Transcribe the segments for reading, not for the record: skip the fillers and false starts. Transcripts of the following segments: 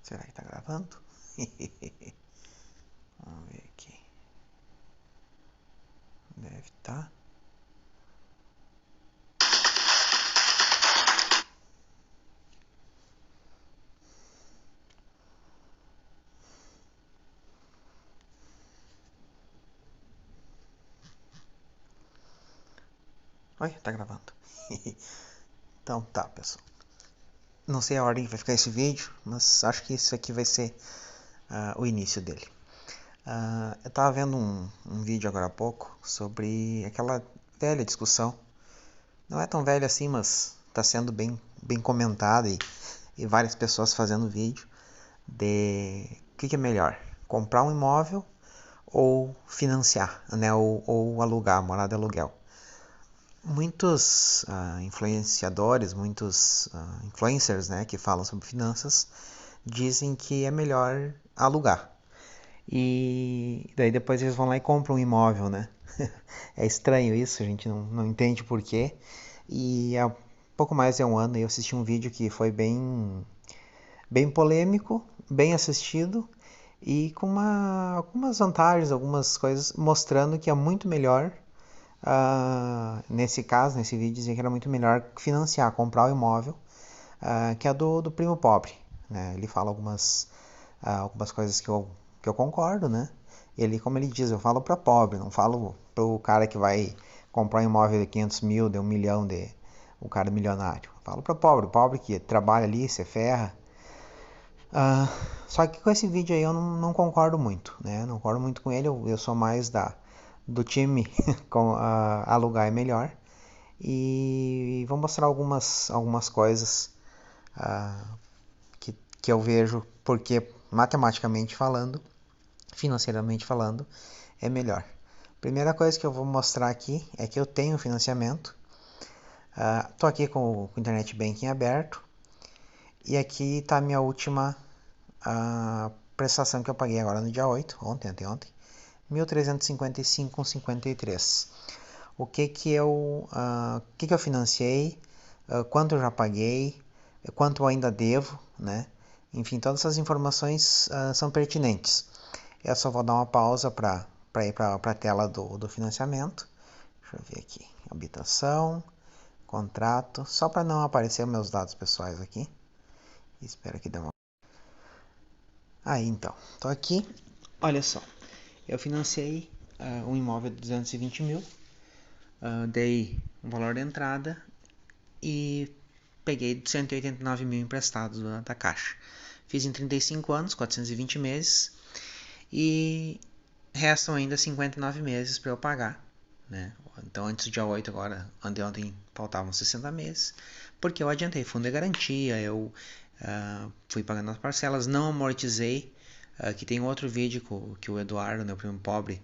Será que tá gravando? Vamos ver aqui. Deve estar. Oi, tá gravando. Então tá, pessoal. Não sei a ordem que vai ficar esse vídeo, mas acho que isso aqui vai ser o início dele. Eu tava vendo um vídeo agora há pouco sobre aquela velha discussão. Não é tão velha assim, mas está sendo bem comentada e várias pessoas fazendo vídeo de o que é melhor, comprar um imóvel ou financiar, né, ou alugar, morar de aluguel. Muitos influenciadores, muitos influencers, né, que falam sobre finanças, dizem que é melhor alugar. E daí depois eles vão lá e compram um imóvel, né? É estranho isso, a gente não entende por quê. E há pouco mais de um ano eu assisti um vídeo que foi bem polêmico, bem assistido e com algumas vantagens, algumas coisas mostrando que é muito melhor, nesse caso, nesse vídeo, dizia que era muito melhor financiar, comprar o imóvel, que é do primo pobre. Né? Ele fala algumas coisas que eu concordo, né? Ele, como ele diz, eu falo para pobre, não falo para o cara que vai comprar um imóvel de 500 mil, de 1 milhão, o cara milionário. Eu falo para pobre que trabalha ali, se ferra. Só que com esse vídeo aí eu não concordo muito, né? Não concordo muito com ele, eu sou mais do time com alugar é melhor. E vou mostrar algumas coisas uh, que eu vejo porque matematicamente falando, financeiramente falando, é melhor. Primeira coisa que eu vou mostrar aqui é que eu tenho financiamento. Tô aqui com o Internet Banking aberto. E aqui está a minha última prestação que eu paguei agora no dia 8, anteontem, 1.355,53. O que eu financiei, quanto eu já paguei, quanto eu ainda devo, né? Enfim, todas essas informações são pertinentes. Eu só vou dar uma pausa para ir para a tela do financiamento. Deixa eu ver aqui. Habitação, contrato, só para não aparecer meus dados pessoais aqui. Espero que dê uma... Aí então, tô aqui. Olha só, eu financiei um imóvel de 220 mil, dei um valor de entrada e peguei 189 mil emprestados da Caixa. Fiz em 35 anos, 420 meses e restam ainda 59 meses para eu pagar, né? Então antes do dia 8 agora, ontem faltavam 60 meses, porque eu adiantei fundo de garantia, eu fui pagando as parcelas, não amortizei, que tem outro vídeo que o Eduardo, meu primo pobre,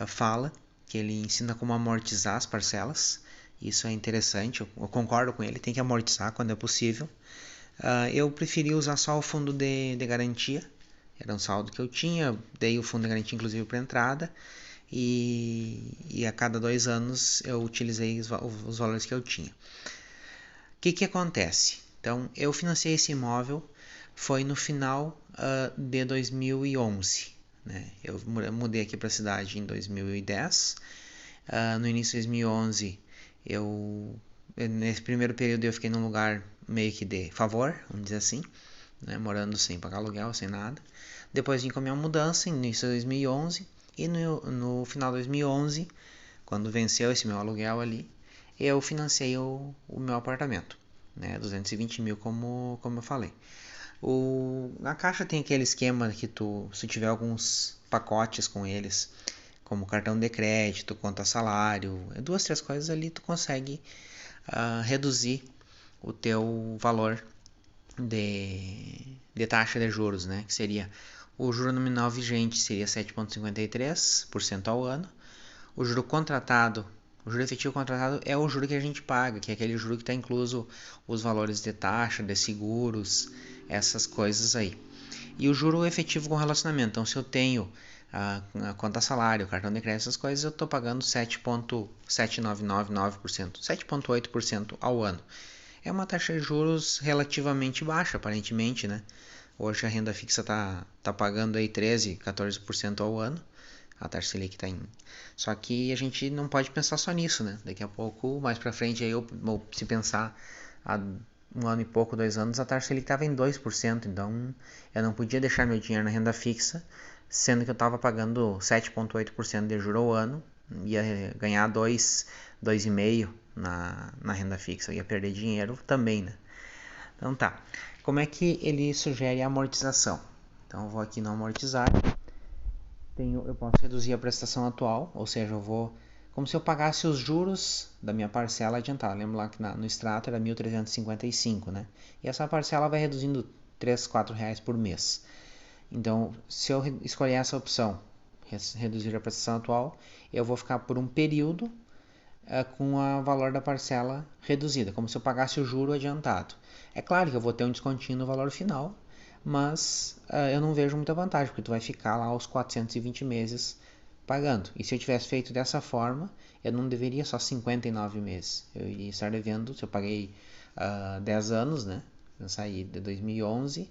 fala, que ele ensina como amortizar as parcelas. Isso é interessante, eu concordo com ele, tem que amortizar quando é possível. Eu preferi usar só o fundo de garantia, era um saldo que eu tinha, dei o fundo de garantia inclusive para entrada, e a cada 2 anos eu utilizei os valores que eu tinha. O que acontece? Então, eu financei esse imóvel, foi no final de 2011. Né? Eu mudei aqui para a cidade em 2010. No início de 2011, nesse primeiro período eu fiquei num lugar meio que de favor, vamos dizer assim, né? Morando sem pagar aluguel, sem nada. Depois vim com a minha mudança, no início de 2011, e no final de 2011, quando venceu esse meu aluguel ali, eu financei o meu apartamento, né? 220 mil, como eu falei. A Caixa tem aquele esquema que se tiver alguns pacotes com eles, como cartão de crédito, conta salário, 2, 3 coisas ali, tu consegue reduzir o teu valor de taxa de juros, né? Que seria o juro nominal vigente seria 7,53% ao ano. O juro contratado, o juro efetivo contratado é o juro que a gente paga, que é aquele juro que está incluso os valores de taxa, de seguros, essas coisas aí. E o juro efetivo com relacionamento. Então, se eu tenho a conta salário, cartão de crédito, essas coisas, eu estou pagando 7,7999%, 7,8% ao ano. É uma taxa de juros relativamente baixa, aparentemente, né? Hoje a renda fixa tá pagando aí 13, 14% ao ano. A taxa Selic está em... Só que a gente não pode pensar só nisso, né? Daqui a pouco, mais para frente, aí se pensar há um ano e pouco, 2 anos, a taxa Selic estava em 2%. Então, eu não podia deixar meu dinheiro na renda fixa, sendo que eu estava pagando 7,8% de juro ao ano. Ia ganhar 2,5% na renda fixa. Eu ia perder dinheiro também, né? Então tá. Como é que ele sugere a amortização? Então eu vou aqui no amortizar. Eu posso reduzir a prestação atual, ou seja, eu vou como se eu pagasse os juros da minha parcela adiantada. Lembra lá que no extrato era 1.355, né? E essa parcela vai reduzindo 3, 4 reais por mês. Então, se eu escolher essa opção, reduzir a prestação atual, eu vou ficar por um período com o valor da parcela reduzida, como se eu pagasse o juro adiantado. É claro que eu vou ter um descontinho no valor final, mas eu não vejo muita vantagem, porque tu vai ficar lá aos 420 meses pagando. E se eu tivesse feito dessa forma, eu não deveria só 59 meses. Eu iria estar devendo, se eu paguei 10 anos, né? Eu saí de 2011,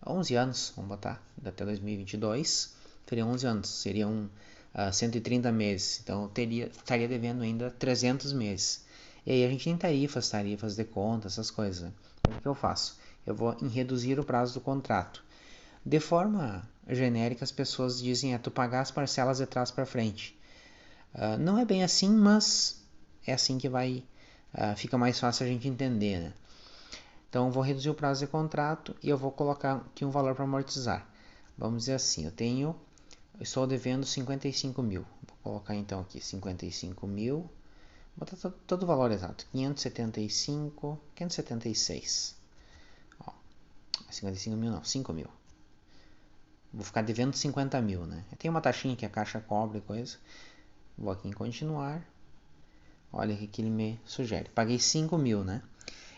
11 anos, vamos botar, até 2022, teria 11 anos, seriam 130 meses, então eu estaria devendo ainda 300 meses. E aí a gente tem tarifas de conta, essas coisas. Né? Então, o que eu faço? Eu vou em reduzir o prazo do contrato. De forma genérica, as pessoas dizem tu pagar as parcelas de trás para frente. Não é bem assim, mas é assim que fica mais fácil a gente entender, né? Então, eu vou reduzir o prazo de contrato e eu vou colocar aqui um valor para amortizar. Vamos dizer assim, eu estou devendo 55 mil. Vou colocar então aqui 55 mil. Vou botar todo o valor exato. 575, 576. Ó, 55 mil não, 5 mil. Vou ficar devendo 50 mil, né? Tem uma taxinha que a caixa cobra e coisa. Vou aqui em continuar. Olha o que ele me sugere. Paguei 5 mil, né?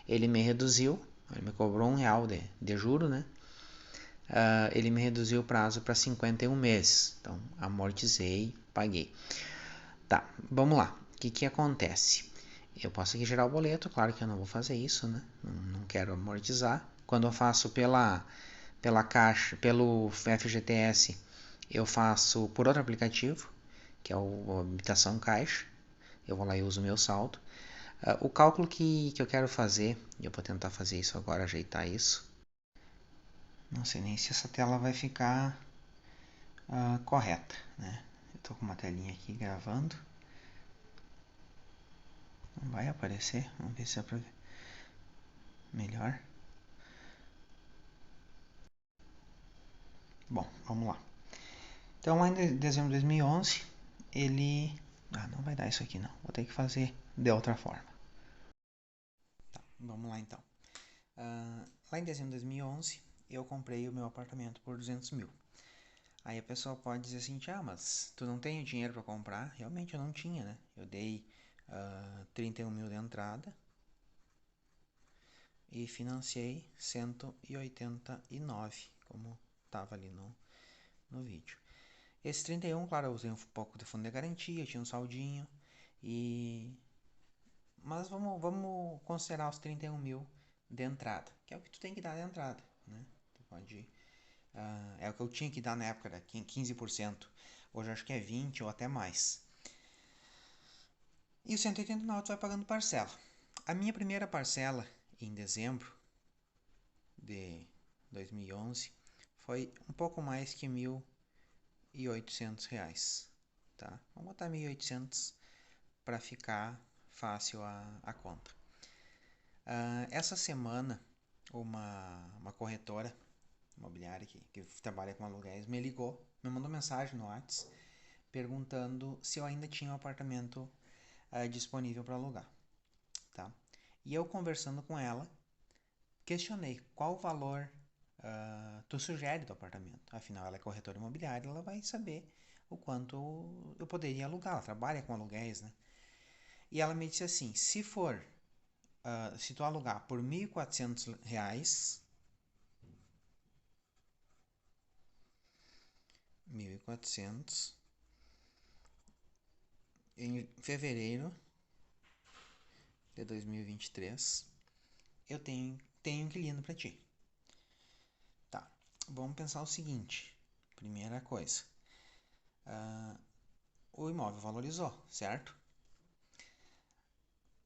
Ele me reduziu. Ele me cobrou R$ 1 de juro, né? Ele me reduziu o prazo para 51 meses. Então, amortizei, paguei. Tá, vamos lá. O que acontece? Eu posso aqui gerar o boleto, claro que eu não vou fazer isso, né? Não quero amortizar. Quando eu faço pela Caixa, pelo FGTS, eu faço por outro aplicativo, que é o Habitação Caixa. Eu vou lá e uso o meu saldo. O cálculo que eu quero fazer, eu vou tentar fazer isso agora, ajeitar isso. Não sei nem se essa tela vai ficar correta, né? Eu tô com uma telinha aqui gravando. Não vai aparecer, vamos ver se é pra ver melhor. Bom, vamos lá. Então, lá em dezembro de 2011, ele... não vai dar isso aqui não, vou ter que fazer de outra forma. Tá, vamos lá então. Lá em dezembro de 2011, eu comprei o meu apartamento por 200 mil. Aí a pessoa pode dizer assim, mas tu não tem o dinheiro para comprar? Realmente eu não tinha, né? Eu dei 31 mil de entrada e financiei 189, como estava ali no vídeo. Esse 31, claro, eu usei um pouco de fundo de garantia, tinha um saldinho, mas vamos considerar os 31 mil de entrada, que é o que tu tem que dar de entrada, né? Tu pode... é o que eu tinha que dar na época, era 15%. Hoje acho que é 20% ou até mais. E o 189 tu vai pagando parcela. A minha primeira parcela, em dezembro de 2011, foi um pouco mais que R$ 1.800. Tá? Vamos botar 1.800 para ficar fácil a conta. Essa semana, uma corretora imobiliária que trabalha com aluguéis me ligou, me mandou mensagem no WhatsApp perguntando se eu ainda tinha um apartamento disponível para alugar. Tá? E eu conversando com ela, questionei qual valor tu sugere do apartamento. Afinal, ela é corretora imobiliária, ela vai saber o quanto eu poderia alugar. Ela trabalha com aluguéis, né? E ela me disse assim, se tu alugar por R$ 1.400, 1.400 em fevereiro de 2023, eu tenho inquilino para ti. Tá. vamos pensar o seguinte. Primeira coisa, o imóvel valorizou, certo?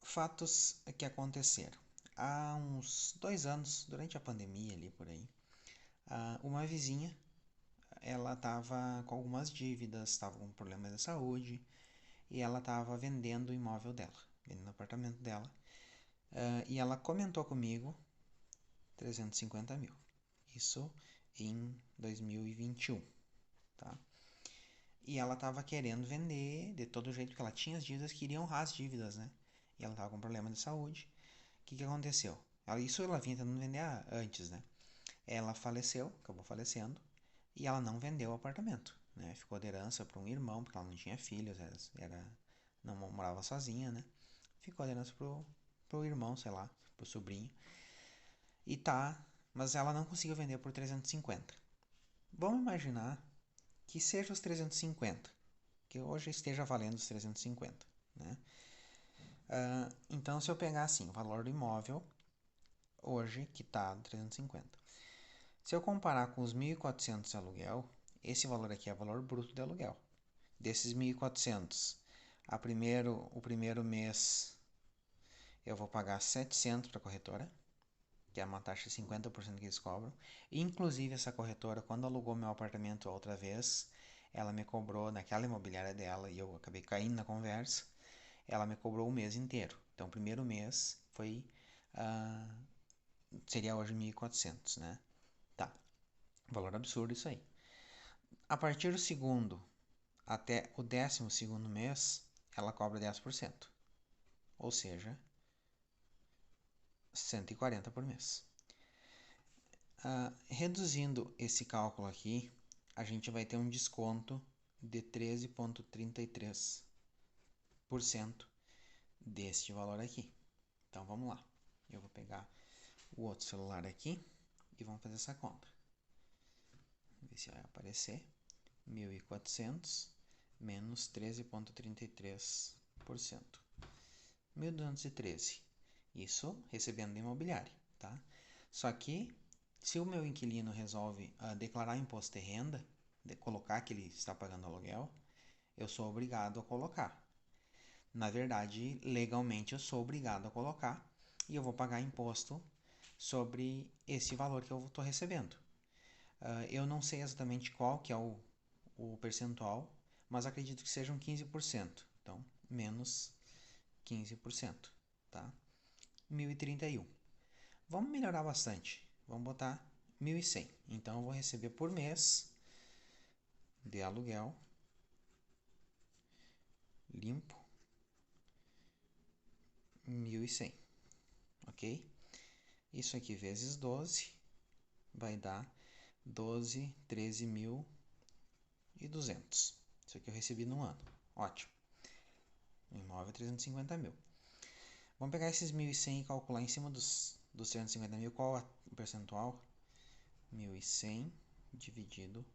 Fatos que aconteceram. Há uns 2 anos, durante a pandemia ali por aí, uma vizinha, ela estava com algumas dívidas, estava com problemas de saúde e ela estava vendendo o imóvel dela, vendendo o apartamento dela. E ela comentou comigo 350 mil. Isso em 2021, tá? E ela estava querendo vender de todo jeito, porque ela tinha as dívidas, queria honrar as dívidas, né? E ela estava com problema de saúde. O que aconteceu? Isso ela vinha tentando vender antes, né? Ela faleceu, acabou falecendo, e ela não vendeu o apartamento, né? Ficou de herança para um irmão, porque ela não tinha filhos, não morava sozinha, né? Ficou de herança pro irmão, sei lá, pro sobrinho. E tá, mas ela não conseguiu vender por 350. Vamos imaginar que seja os 350, que hoje esteja valendo os 350, né? Então, se eu pegar assim, o valor do imóvel hoje, que está 350. Se eu comparar com os 1.400 de aluguel, esse valor aqui é o valor bruto de aluguel. Desses 1.400, o primeiro mês eu vou pagar 700 para a corretora, que é uma taxa de 50% que eles cobram. Inclusive, essa corretora, quando alugou meu apartamento a outra vez, ela me cobrou naquela imobiliária dela e eu acabei caindo na conversa. Ela me cobrou o mês inteiro. Então, o primeiro mês seria hoje 1.400, né? Tá. Valor absurdo isso aí. A partir do segundo até o 12º mês, ela cobra 10%. Ou seja, 140 por mês. Reduzindo esse cálculo aqui, a gente vai ter um desconto de 13,33% deste valor aqui. Então vamos lá. Eu vou pegar o outro celular aqui e vamos fazer essa conta. Vamos ver se vai aparecer. 1.400 menos 13,33%. 1.213. Isso recebendo da imobiliária, tá? Só que, se o meu inquilino resolve declarar imposto de renda, colocar que ele está pagando aluguel, eu sou obrigado a colocar. Na verdade, legalmente eu sou obrigado a colocar e eu vou pagar imposto sobre esse valor que eu estou recebendo. Eu não sei exatamente qual que é o percentual, mas acredito que sejam 15%. Então, menos 15%, tá? 1.031. Vamos melhorar bastante. Vamos botar 1.100. Então, eu vou receber por mês de aluguel limpo 1.100, ok? Isso aqui vezes 12 vai dar 12, 13.200. Isso aqui eu recebi no ano. Ótimo. O imóvel é 350 mil. Vamos pegar esses 1.100 e calcular em cima dos 350 mil qual é o percentual. 1.100 dividido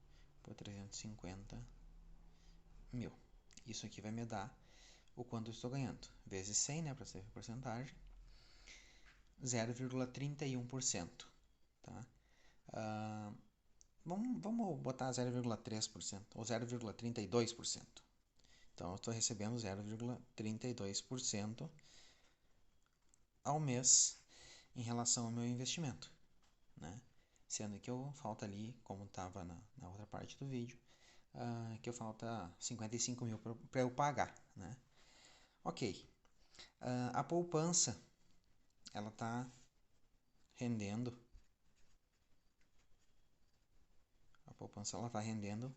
por 350 mil. Isso aqui vai me dar o quanto eu estou ganhando. Vezes 100, né, para ser a porcentagem. 0,31%. Tá? Vamos botar 0,3% ou 0,32%. Então, eu estou recebendo 0,32% ao mês em relação ao meu investimento, né? Sendo que eu falta ali, como estava na outra parte do vídeo, que eu falta 55 mil para eu pagar, né? Ok. A poupança, ela está rendendo, a poupança ela está rendendo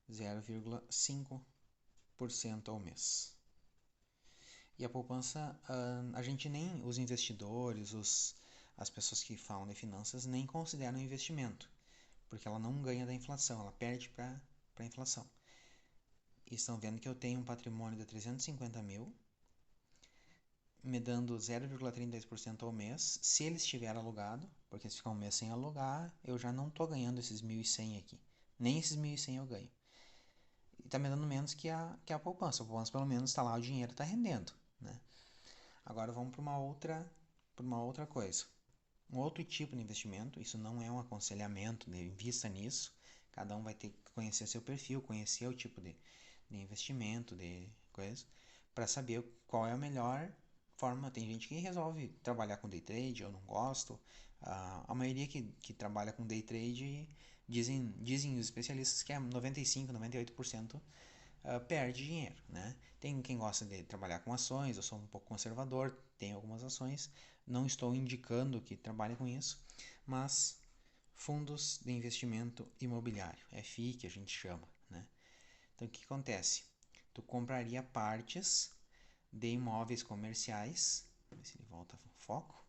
0,5% ao mês. E a poupança, a gente nem, os investidores, as pessoas que falam de finanças, nem consideram investimento, porque ela não ganha da inflação, ela perde para a inflação. E estão vendo que eu tenho um patrimônio de 350 mil, me dando 0,32% ao mês, se ele estiver alugado, porque se ficar um mês sem alugar, eu já não estou ganhando esses 1.100 aqui. Nem esses 1.100 eu ganho. E está me dando menos que a poupança. A poupança pelo menos está lá, o dinheiro está rendendo, né? Agora vamos para uma outra coisa. um outro tipo de investimento. Isso não é um aconselhamento de invista nisso. Cada um vai ter que conhecer seu perfil, conhecer o tipo de investimento, de coisa, para saber qual é a melhor forma. Tem gente que resolve trabalhar com day trade, eu não gosto. A maioria que trabalha com day trade dizem os especialistas que é 95, 98% perde dinheiro, né? Tem quem gosta de trabalhar com ações, eu sou um pouco conservador, tenho algumas ações, não estou indicando que trabalhe com isso, mas fundos de investimento imobiliário, FI que a gente chama, né? Então o que acontece? Tu compraria partes de imóveis comerciais, ver se ele volta ao foco.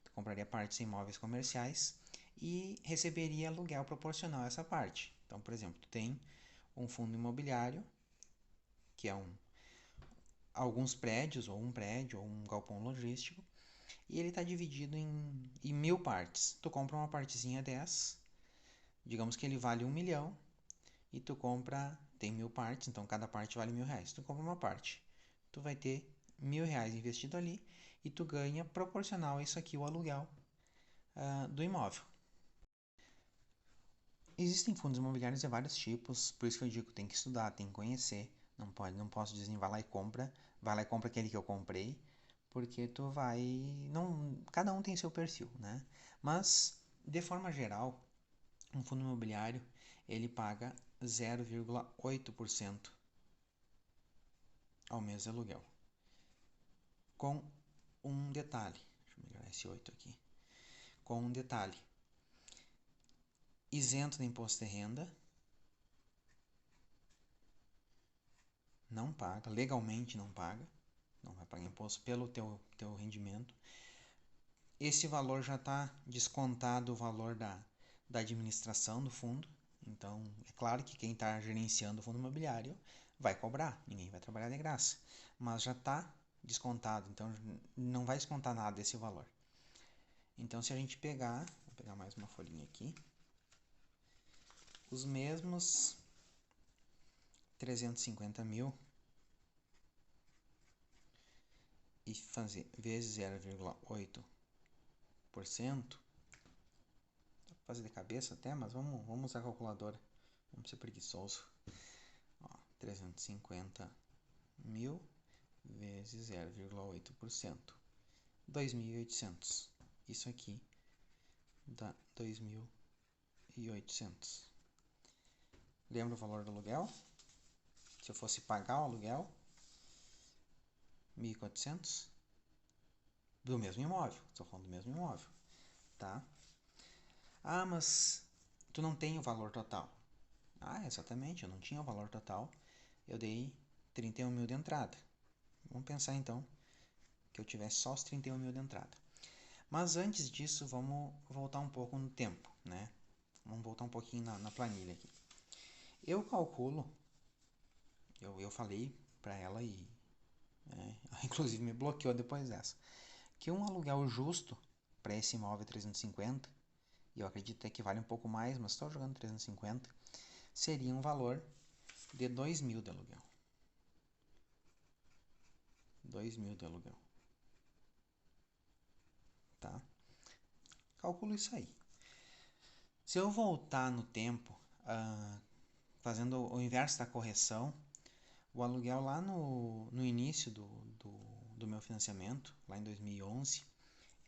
Tu compraria partes de imóveis comerciais e receberia aluguel proporcional a essa parte. Então, por exemplo, tu tem um fundo imobiliário que é alguns prédios, ou um prédio, ou um galpão logístico, e ele está dividido em 1.000 partes. Tu compra uma partezinha dessa, digamos que ele vale 1 milhão, e tu compra, tem 1.000 partes, então cada parte vale R$ 1.000. Tu compra uma parte, tu vai ter R$ 1.000 investido ali, e tu ganha proporcional a isso aqui o aluguel do imóvel. Existem fundos imobiliários de vários tipos, por isso que eu digo tem que estudar, tem que conhecer. Não posso dizer vai lá e compra aquele que eu comprei, porque tu vai, não, cada um tem seu perfil, né? Mas de forma geral, um fundo imobiliário, ele paga 0,8% ao mês de aluguel. Com um detalhe, deixa eu melhorar esse 8 aqui. Com um detalhe, isento de imposto de renda, não paga, legalmente não paga, não vai pagar imposto pelo teu rendimento. Esse valor já está descontado o valor da administração do fundo. Então, é claro que quem está gerenciando o fundo imobiliário vai cobrar, ninguém vai trabalhar de graça. Mas já está descontado, então não vai descontar nada desse valor. Então, se a gente pegar, vou pegar mais uma folhinha aqui, os mesmos 350 mil e fazer vezes 0,8%, dá pra fazer de cabeça até, mas vamos usar a calculadora, vamos ser preguiçoso. Ó, 350 mil vezes 0,8%, 2.800. Isso aqui dá 2.800. Lembra o valor do aluguel? Se eu fosse pagar o aluguel, 1.400 do mesmo imóvel. Estou falando do mesmo imóvel, tá? Ah, mas tu não tem o valor total. Ah, exatamente, eu não tinha o valor total. Eu dei 31 mil de entrada. Vamos pensar então que eu tivesse só os 31 mil de entrada. Mas antes disso, vamos voltar um pouco no tempo, né? Vamos voltar um pouquinho na planilha aqui. Eu calculo, eu falei para ela e inclusive me bloqueou depois dessa, que um aluguel justo para esse imóvel 350, e eu acredito até que vale um pouco mais, mas estou jogando 350, seria um valor de 2.000 de aluguel. 2.000 de aluguel. Tá? Calculo isso aí. Se eu voltar no tempo, fazendo o inverso da correção, o aluguel lá no início do meu financiamento, lá em 2011,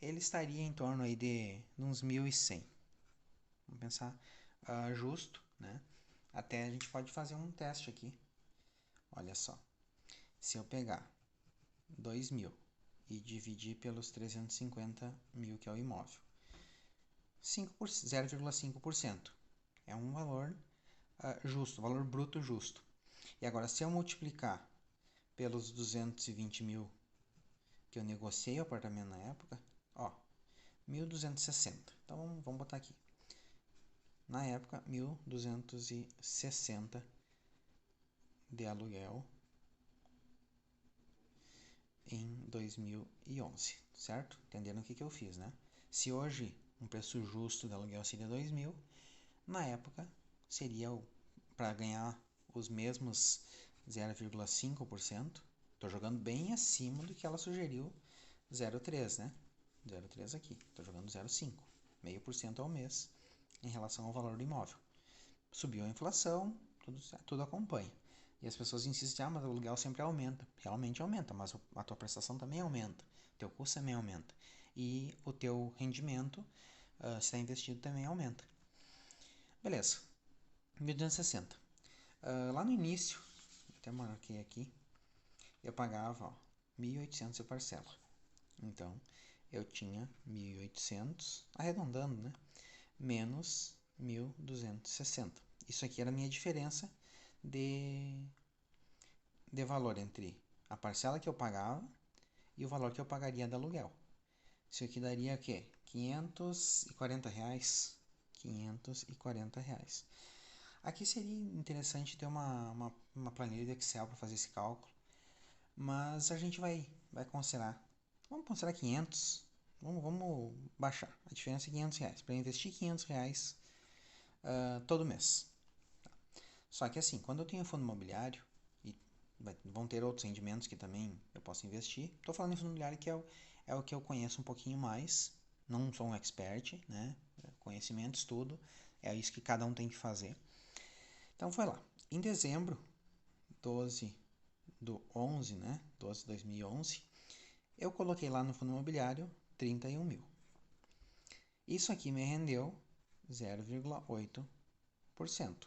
ele estaria em torno aí de uns 1.100. Vamos pensar justo, né? Até a gente pode fazer um teste aqui. Olha só, se eu pegar 2.000 e dividir pelos 350 mil que é o imóvel, 0,5%. É um valor justo, valor bruto justo. E agora, se eu multiplicar pelos 220 mil que eu negociei o apartamento na época, ó, 1.260. Então vamos botar aqui. Na época, 1.260 de aluguel em 2011, certo? Entenderam o que eu fiz, né? Se hoje um preço justo de aluguel seria 2.000, na época seria para ganhar os mesmos 0,5%. Estou jogando bem acima do que ela sugeriu, 0,3, né? 0,3 aqui. Estou jogando 0,5. 0,5% ao mês em relação ao valor do imóvel. Subiu a inflação, tudo acompanha. E as pessoas insistem, mas o aluguel sempre aumenta. Realmente aumenta, mas a tua prestação também aumenta. O teu custo também aumenta. E o teu rendimento, se está investido, também aumenta. Beleza. 1.260. Lá no início, até marquei aqui, eu pagava 1.800 a parcela. Então, eu tinha 1.800, arredondando, né? Menos 1.260. Isso aqui era a minha diferença de valor entre a parcela que eu pagava e o valor que eu pagaria de aluguel. Isso aqui daria o quê? R$ 540. R$ 540. Aqui seria interessante ter uma planilha de Excel para fazer esse cálculo, mas a gente vai considerar. Vamos considerar 500. Vamos baixar. A diferença é R$ 500. Para investir R$ 500 todo mês. Só que assim, quando eu tenho fundo imobiliário, e vão ter outros rendimentos que também eu posso investir. Estou falando em fundo imobiliário que é o que eu conheço um pouquinho mais. Não sou um expert, né? Conhecimento, estudo, é isso que cada um tem que fazer. Então foi lá. Em dezembro 12 do 11, né? 12 de 2011, eu coloquei lá no fundo imobiliário 31 mil. Isso aqui me rendeu 0,8%.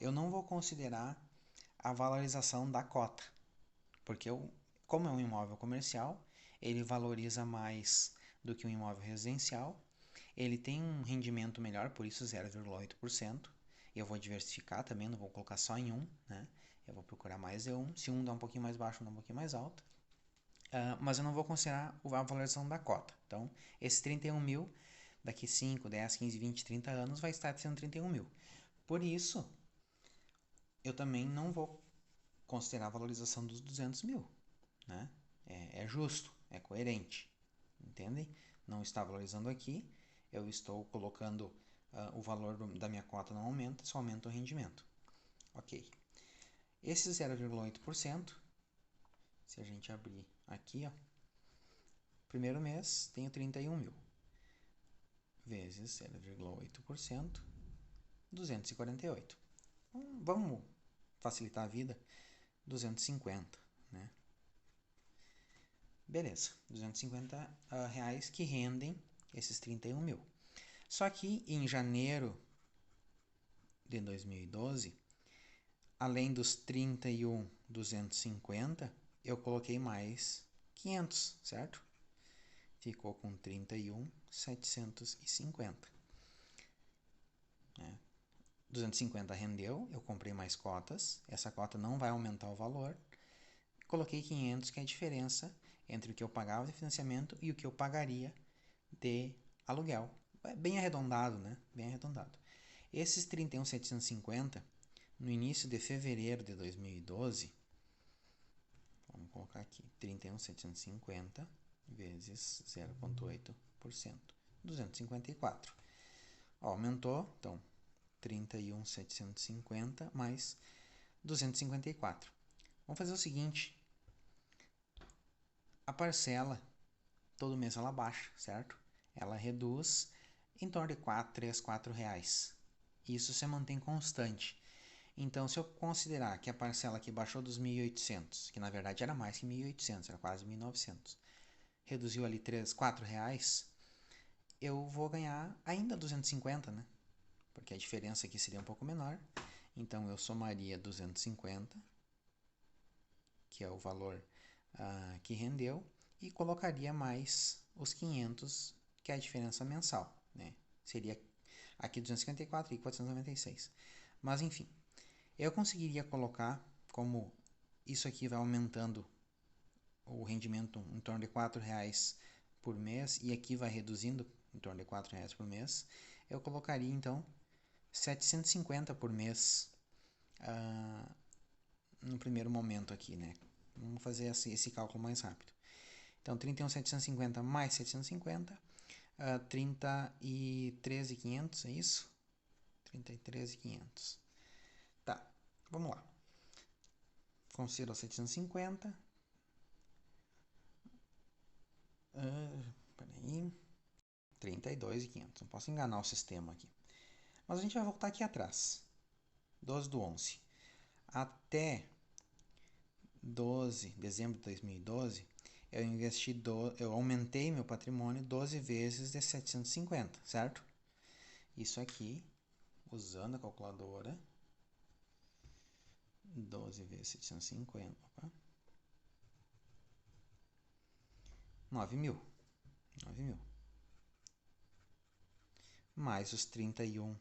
Eu não vou considerar a valorização da cota, porque como é um imóvel comercial, ele valoriza mais do que um imóvel residencial, ele tem um rendimento melhor, por isso 0,8%. Eu vou diversificar também, não vou colocar só em um, né? Eu vou procurar mais de um. Se um dá um pouquinho mais baixo, um dá um pouquinho mais alto. Mas eu não vou considerar a valorização da cota. Então, esse 31 mil, daqui 5, 10, 15, 20, 30 anos, vai estar sendo 31 mil. Por isso, eu também não vou considerar a valorização dos 200 mil, né? É justo, é coerente, entendem? Não está valorizando aqui, eu estou colocando o valor da minha cota não aumenta, só aumenta o rendimento. Ok. Esse 0,8%, se a gente abrir aqui, ó, primeiro mês tenho 31 mil, vezes 0,8%, 248. Vamos facilitar a vida, 250, né? Beleza, R$ 250 que rendem esses 31 mil. Só que em janeiro de 2012, além dos 31.250, eu coloquei mais 500, certo? Ficou com 31.750. 250 rendeu, eu comprei mais cotas, essa cota não vai aumentar o valor. Coloquei 500, que é a diferença entre o que eu pagava de financiamento e o que eu pagaria de aluguel. É bem arredondado, né? Bem arredondado. Esses 31.750, no início de fevereiro de 2012, vamos colocar aqui, 31.750 vezes 0,8%, 254. Aumentou, então, 31.750 mais 254. Vamos fazer o seguinte, a parcela, todo mês ela baixa, certo? Ela reduz em torno de 4, 3, 4 reais. Isso se mantém constante. Então, se eu considerar que a parcela aqui baixou dos 1.800, que na verdade era mais que 1.800, era quase 1.900, reduziu ali 3, 4 reais, eu vou ganhar ainda 250, né? Porque a diferença aqui seria um pouco menor. Então, eu somaria 250, que é o valor que rendeu, e colocaria mais os 500, que é a diferença mensal, né? Seria aqui 254 e 496. Mas, enfim, eu conseguiria colocar, como isso aqui vai aumentando o rendimento em torno de R$ 4,00 por mês e aqui vai reduzindo em torno de R$ 4,00 por mês, eu colocaria então 750 por mês no primeiro momento aqui, né? Vamos fazer esse cálculo mais rápido. Então, 31.750 mais 750, 33.500, é isso? 33.500. Tá, vamos lá. Considero 750. Peraí. 32.500. Não posso enganar o sistema aqui. Mas a gente vai voltar aqui atrás. 12/11. Até 12 de dezembro de 2012, eu aumentei meu patrimônio 12 vezes de 750, certo? Isso aqui, usando a calculadora, 12 vezes 750, opa, 9 mil. Mais os 31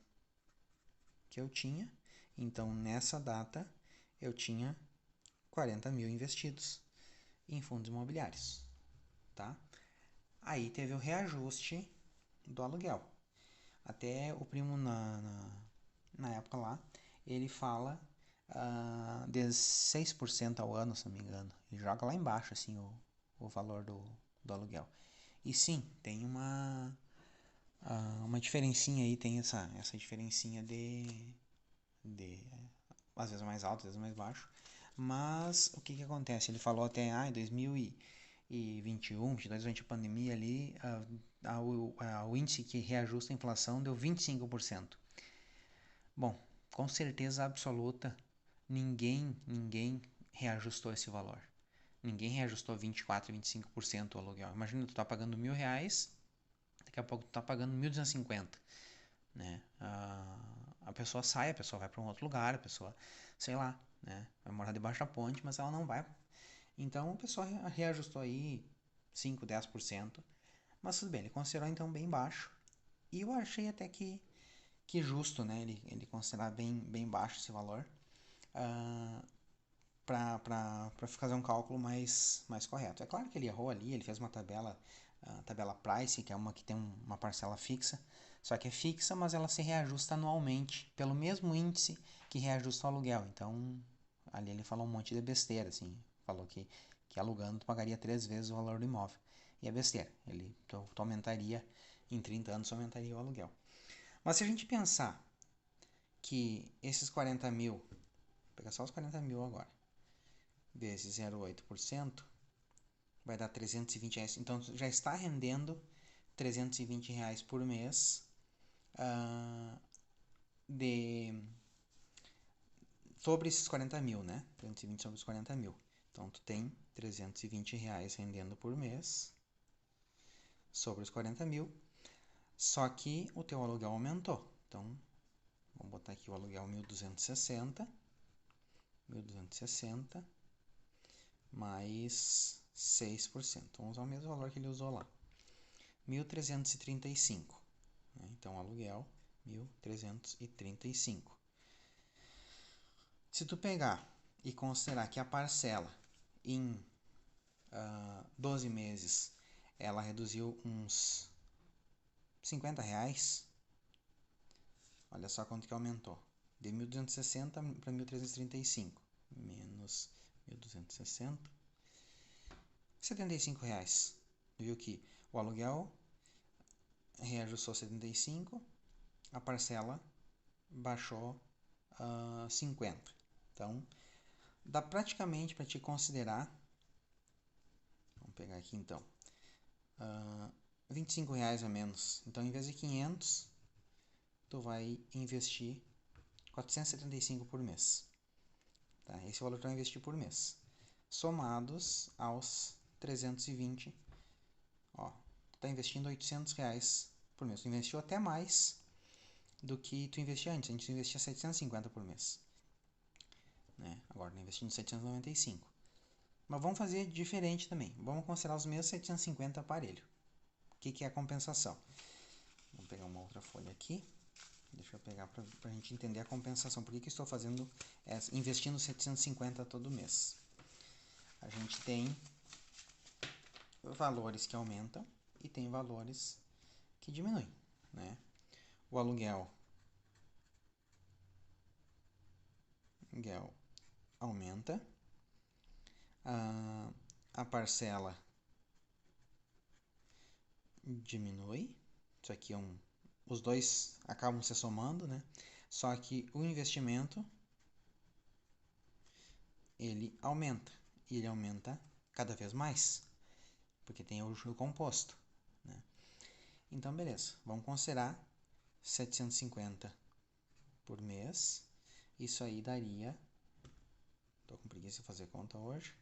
que eu tinha. Então, nessa data, eu tinha 40 mil investidos em fundos imobiliários, tá? Aí teve o reajuste do aluguel. Até o primo na época lá, ele fala de 6% ao ano, se não me engano. Ele joga lá embaixo assim o valor do aluguel. E sim, tem uma diferencinha aí, tem essa diferencinha de às vezes mais alto, às vezes mais baixo. Mas o que acontece? Ele falou até em 2021, 2022, durante a pandemia ali, o índice que reajusta a inflação deu 25%. Bom, com certeza absoluta, ninguém reajustou esse valor. Ninguém reajustou 24, 25% o aluguel. Imagina, tu tá pagando R$1.000, daqui a pouco tu tá pagando 1.250, né? A pessoa sai, a pessoa vai para um outro lugar, a pessoa, sei lá, né? Vai morar debaixo da ponte, mas ela não vai. Então a pessoa reajustou aí 5, 10%, mas tudo bem, ele considerou então bem baixo. E eu achei até que justo, né? Ele considerar bem baixo esse valor, para fazer um cálculo mais correto. É claro que ele errou ali, ele fez uma tabela price, que é uma que tem uma parcela fixa, só que é fixa, mas ela se reajusta anualmente pelo mesmo índice que reajusta o aluguel. Então, ali ele falou um monte de besteira, assim, falou que alugando tu pagaria 3 vezes o valor do imóvel. E é besteira, tu aumentaria, em 30 anos, tu aumentaria o aluguel. Mas se a gente pensar que esses 40 mil, vou pegar só os 40 mil agora, vezes 0,8%, vai dar R$320. Então já está rendendo R$320 por mês de sobre esses 40 mil, né? 320 sobre os 40 mil. Então tu tem R$320 rendendo por mês sobre os 40 mil. Só que o teu aluguel aumentou. Então, vamos botar aqui o aluguel 1.260. 1.260 mais 6%. Vamos usar o mesmo valor que ele usou lá. 1.335. Então, aluguel 1.335. Se tu pegar e considerar que a parcela em 12 meses ela reduziu uns R$50, olha só quanto que aumentou. De 1.260 para 1.335. Menos 1.260. R$75. Viu que o aluguel reajustou 75, a parcela baixou 50. Então, dá praticamente para te considerar, vamos pegar aqui então, R$25 a menos. Então, em vez de 500, tu vai investir 475 por mês. Tá? Esse é o valor que tu vai investir por mês. Somados aos 320, ó, tu está investindo R$800 por mês. Tu investiu até mais do que tu investia antes. A gente investia 750 por mês. Né? Agora tu investindo 795. Mas vamos fazer diferente também. Vamos considerar os mesmos 750 aparelho. O que é a compensação? Vamos pegar uma outra folha aqui. Deixa eu pegar para a gente entender a compensação. Por que estou fazendo investindo 750 todo mês? A gente tem valores que aumentam e tem valores que diminuem, né? O aluguel aumenta, a parcela diminui. Isso aqui os dois acabam se somando, né? Só que o investimento ele aumenta e ele aumenta cada vez mais, porque tem o juro composto, né? Então, beleza. Vamos considerar 750 por mês. Isso aí daria... Tô com preguiça de fazer conta hoje.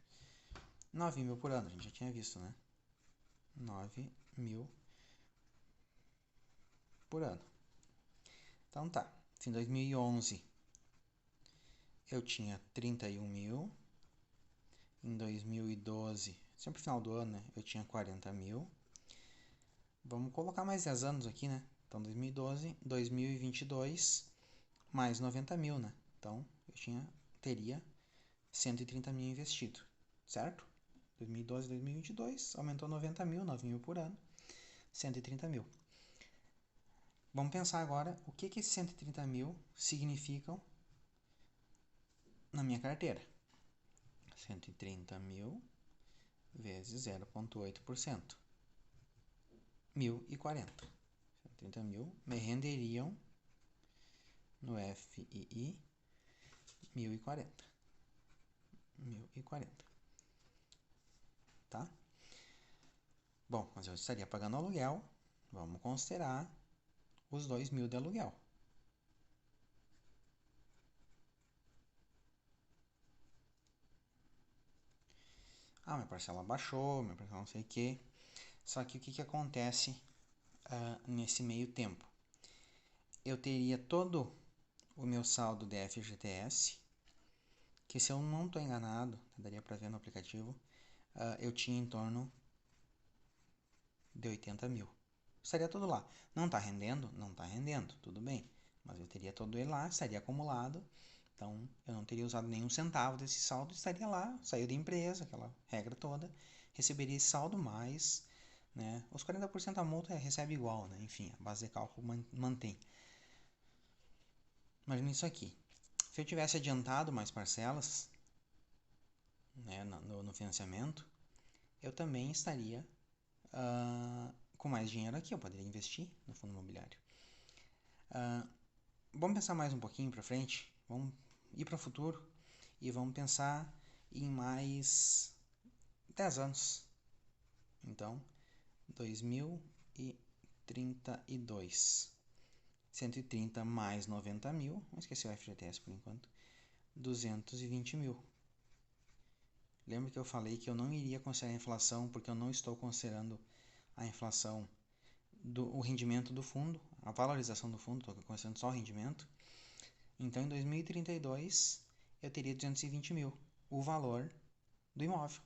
9 mil por ano, a gente já tinha visto, né? 9 mil por ano. Então tá. Em 2011 eu tinha 31 mil. Em 2012, sempre final do ano, né? Eu tinha 40 mil. Vamos colocar mais 10 anos aqui, né? Então 2012, 2022, mais 90 mil, né? Então eu teria 130 mil investido, certo? 2012, 2022, aumentou 90 mil, 9 mil por ano, 130 mil. Vamos pensar agora o que esses 130 mil significam na minha carteira. 130 mil vezes 0,8%. 1.040. 130 mil me renderiam no FII 1.040. 1.040. Tá? Bom, mas eu estaria pagando aluguel. Vamos considerar os 2 mil de aluguel. Ah, minha parcela baixou, minha parcela não sei o que. Só que o que acontece nesse meio tempo? Eu teria todo o meu saldo de FGTS, que se eu não estou enganado, daria para ver no aplicativo, eu tinha em torno de 80 mil. Estaria tudo lá. Não está rendendo? Não está rendendo, tudo bem. Mas eu teria todo ele lá, estaria acumulado. Então, eu não teria usado nenhum centavo desse saldo, estaria lá, saiu da empresa, aquela regra toda, receberia esse saldo mais, né? Os 40% da multa recebe igual, né? Enfim, a base de cálculo mantém. Imagina isso aqui. Se eu tivesse adiantado mais parcelas, né, no financiamento, eu também estaria com mais dinheiro aqui, eu poderia investir no fundo imobiliário. Vamos pensar mais um pouquinho para frente, vamos ir para o futuro e vamos pensar em mais 10 anos. Então, 2032. 130 mais 90 mil, não esqueci o FGTS por enquanto, 220 mil. Lembra que eu falei que eu não iria considerar a inflação porque eu não estou considerando a inflação o rendimento do fundo, a valorização do fundo, estou considerando só o rendimento. Então, em 2032, eu teria 220 mil, o valor do imóvel,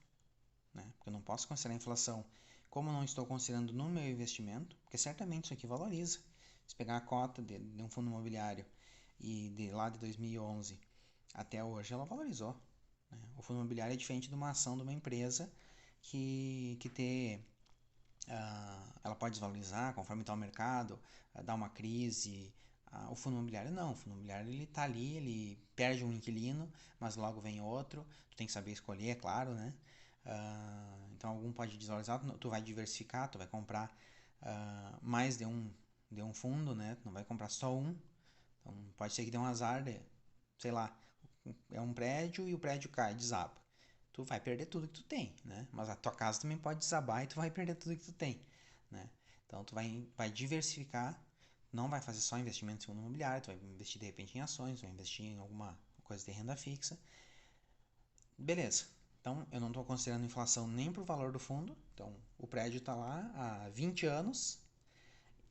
né? Porque eu não posso considerar a inflação como eu não estou considerando no meu investimento, porque certamente isso aqui valoriza. Se pegar a cota de um fundo imobiliário e de lá de 2011 até hoje, ela valorizou, né? O fundo imobiliário é diferente de uma ação de uma empresa que ela pode desvalorizar conforme está o mercado, dar uma crise. O fundo imobiliário não, o fundo imobiliário ele está ali, ele perde um inquilino, mas logo vem outro, tu tem que saber escolher, é claro, né? Então algum pode desvalorizar, tu vai diversificar, tu vai comprar mais de um fundo, né? Tu não vai comprar só um, então pode ser que dê um azar, sei lá, é um prédio e o prédio cai, desaba. Tu vai perder tudo que tu tem, né? Mas a tua casa também pode desabar e tu vai perder tudo que tu tem, né? Então tu vai diversificar, não vai fazer só investimento em fundo imobiliário, tu vai investir de repente em ações, vai investir em alguma coisa de renda fixa. Beleza. Então eu não estou considerando inflação nem para o valor do fundo. Então o prédio está lá há 20 anos,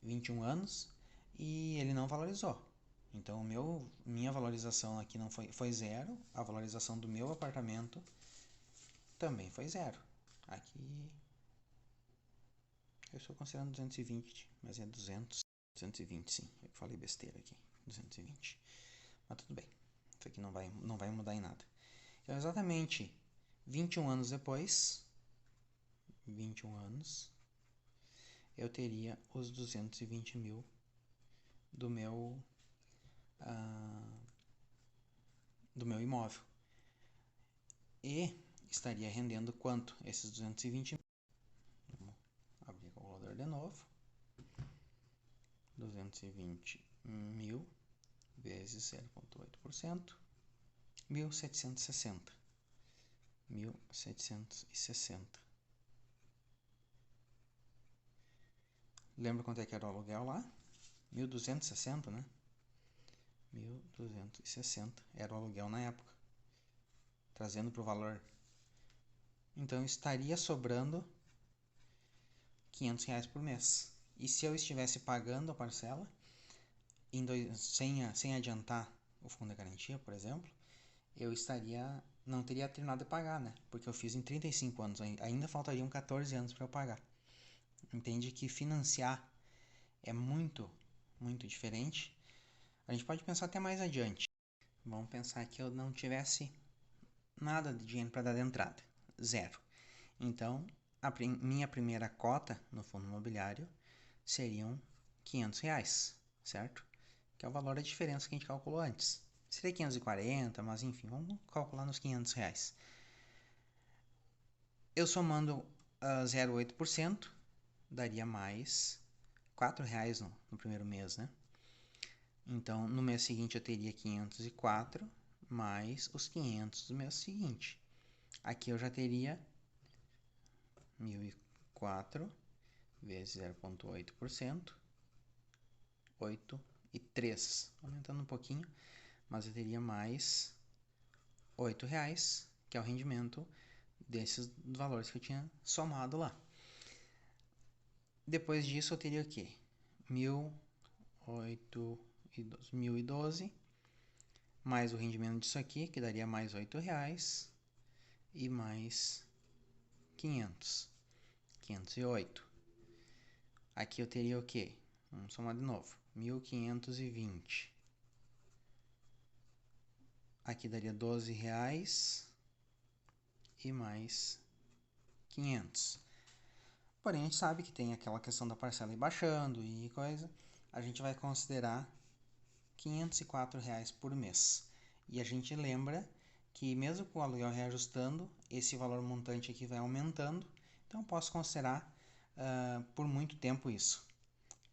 21 anos, e ele não valorizou. Então minha valorização aqui não foi zero, a valorização do meu apartamento também foi zero. Aqui eu estou considerando 220, mas é 200. 220 sim, eu falei besteira aqui. 220. Mas tudo bem. Isso aqui não vai mudar em nada. Então exatamente 21 anos depois, 21 anos, eu teria os 220 mil do meu do meu imóvel. E estaria rendendo quanto? Esses 220 mil. Vamos abrir o calculador de novo. 220 mil vezes 0,8%, 1.760. 1.760. Lembra quanto é que era o aluguel lá? 1.260, né? 1.260 era o aluguel na época, trazendo para o valor. Então estaria sobrando R$ 500 por mês. E se eu estivesse pagando a parcela, sem adiantar o fundo de garantia, por exemplo, eu não teria terminado de pagar, né? Porque eu fiz em 35 anos, ainda faltariam 14 anos para eu pagar. Entende que financiar é muito, muito diferente. A gente pode pensar até mais adiante. Vamos pensar que eu não tivesse nada de dinheiro para dar de entrada, zero. Então, minha primeira cota no fundo imobiliário seriam R$ 500, certo? Que é o valor da diferença que a gente calculou antes. Seria 540, mas enfim, vamos calcular nos R$ 500. Eu somando 0,8% daria mais R$ 4 no primeiro mês, né? Então, no mês seguinte eu teria 504 mais os 500 do mês seguinte. Aqui eu já teria 1.004 vezes 0,8%, 8,3. Aumentando um pouquinho, mas eu teria mais R$ 8, que é o rendimento desses valores que eu tinha somado lá. Depois disso eu teria o quê? 1.012 mais o rendimento disso aqui, que daria mais R$ 8, e mais 500, 508. Aqui eu teria o quê? Vamos somar de novo. 1.520. Aqui daria R$ 12 e mais 500. Porém, a gente sabe que tem aquela questão da parcela ir baixando e coisa. A gente vai considerar R$ 504 por mês. E a gente lembra que mesmo com o aluguel reajustando, esse valor montante aqui vai aumentando. Então, eu posso considerar por muito tempo isso.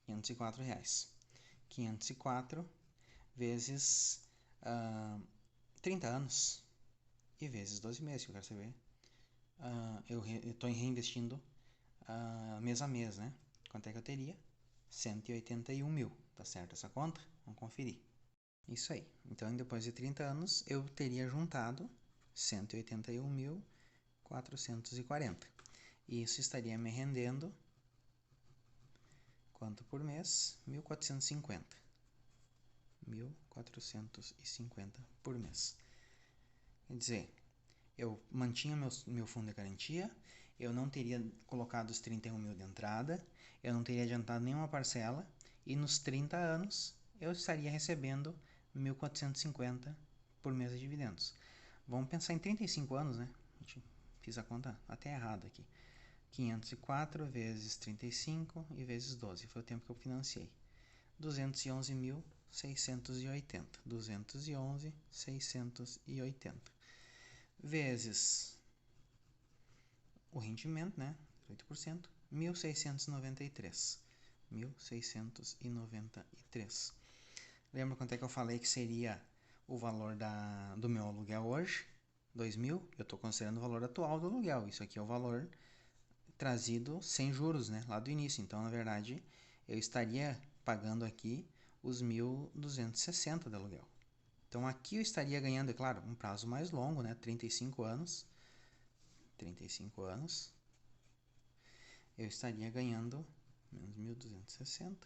R$ 504. 504 vezes 30 anos e vezes 12 meses, que eu quero saber. Eu estou reinvestindo mês a mês, né? Quanto é que eu teria? 181 mil, tá certo essa conta? Vamos conferir. Isso aí. Então, depois de 30 anos, eu teria juntado 181.440. E isso estaria me rendendo quanto por mês? 1.450. 1.450 por mês. Quer dizer, eu mantinha meu fundo de garantia, eu não teria colocado os 31 mil de entrada, eu não teria adiantado nenhuma parcela, e nos 30 anos eu estaria recebendo 1.450 por mês de dividendos. Vamos pensar em 35 anos, né? Fiz a conta até errada aqui. 504 vezes 35 e vezes 12, foi o tempo que eu financiei. 211.680. 211.680 vezes o rendimento, né? 8%, 1.693. 1.693. Lembra quanto é que eu falei que seria o valor do meu aluguel hoje? 2.000? Eu estou considerando o valor atual do aluguel. Isso aqui é o valor trazido sem juros, né? Lá do início. Então, na verdade, eu estaria pagando aqui os 1.260 de aluguel. Então, aqui eu estaria ganhando, é claro, um prazo mais longo, né? 35 anos. 35 anos. Eu estaria ganhando menos 1.260, R$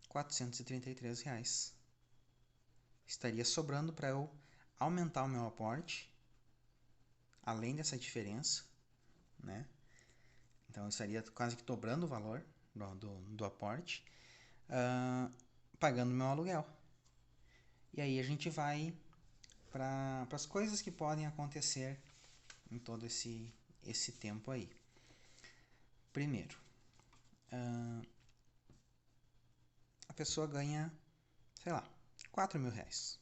433. Estaria sobrando para eu aumentar o meu aporte, além dessa diferença, né? Então eu estaria quase que dobrando o valor do aporte, pagando meu aluguel. E aí a gente vai para as coisas que podem acontecer em todo esse tempo aí. Primeiro, a pessoa ganha, sei lá, R$ 4.000.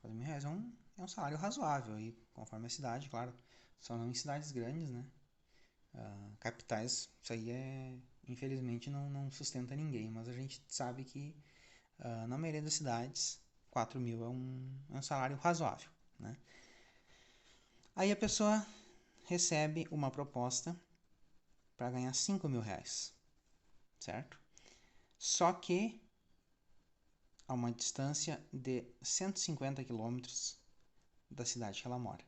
R$ 4.000 é um salário razoável aí, conforme a cidade, claro. Só não em cidades grandes, né? Capitais, isso aí infelizmente não sustenta ninguém, mas a gente sabe que na maioria das cidades 4.000 é um salário razoável, né? Aí a pessoa recebe uma proposta para ganhar R$ 5.000. certo? Só que a uma distância de 150 quilômetros da cidade que ela mora.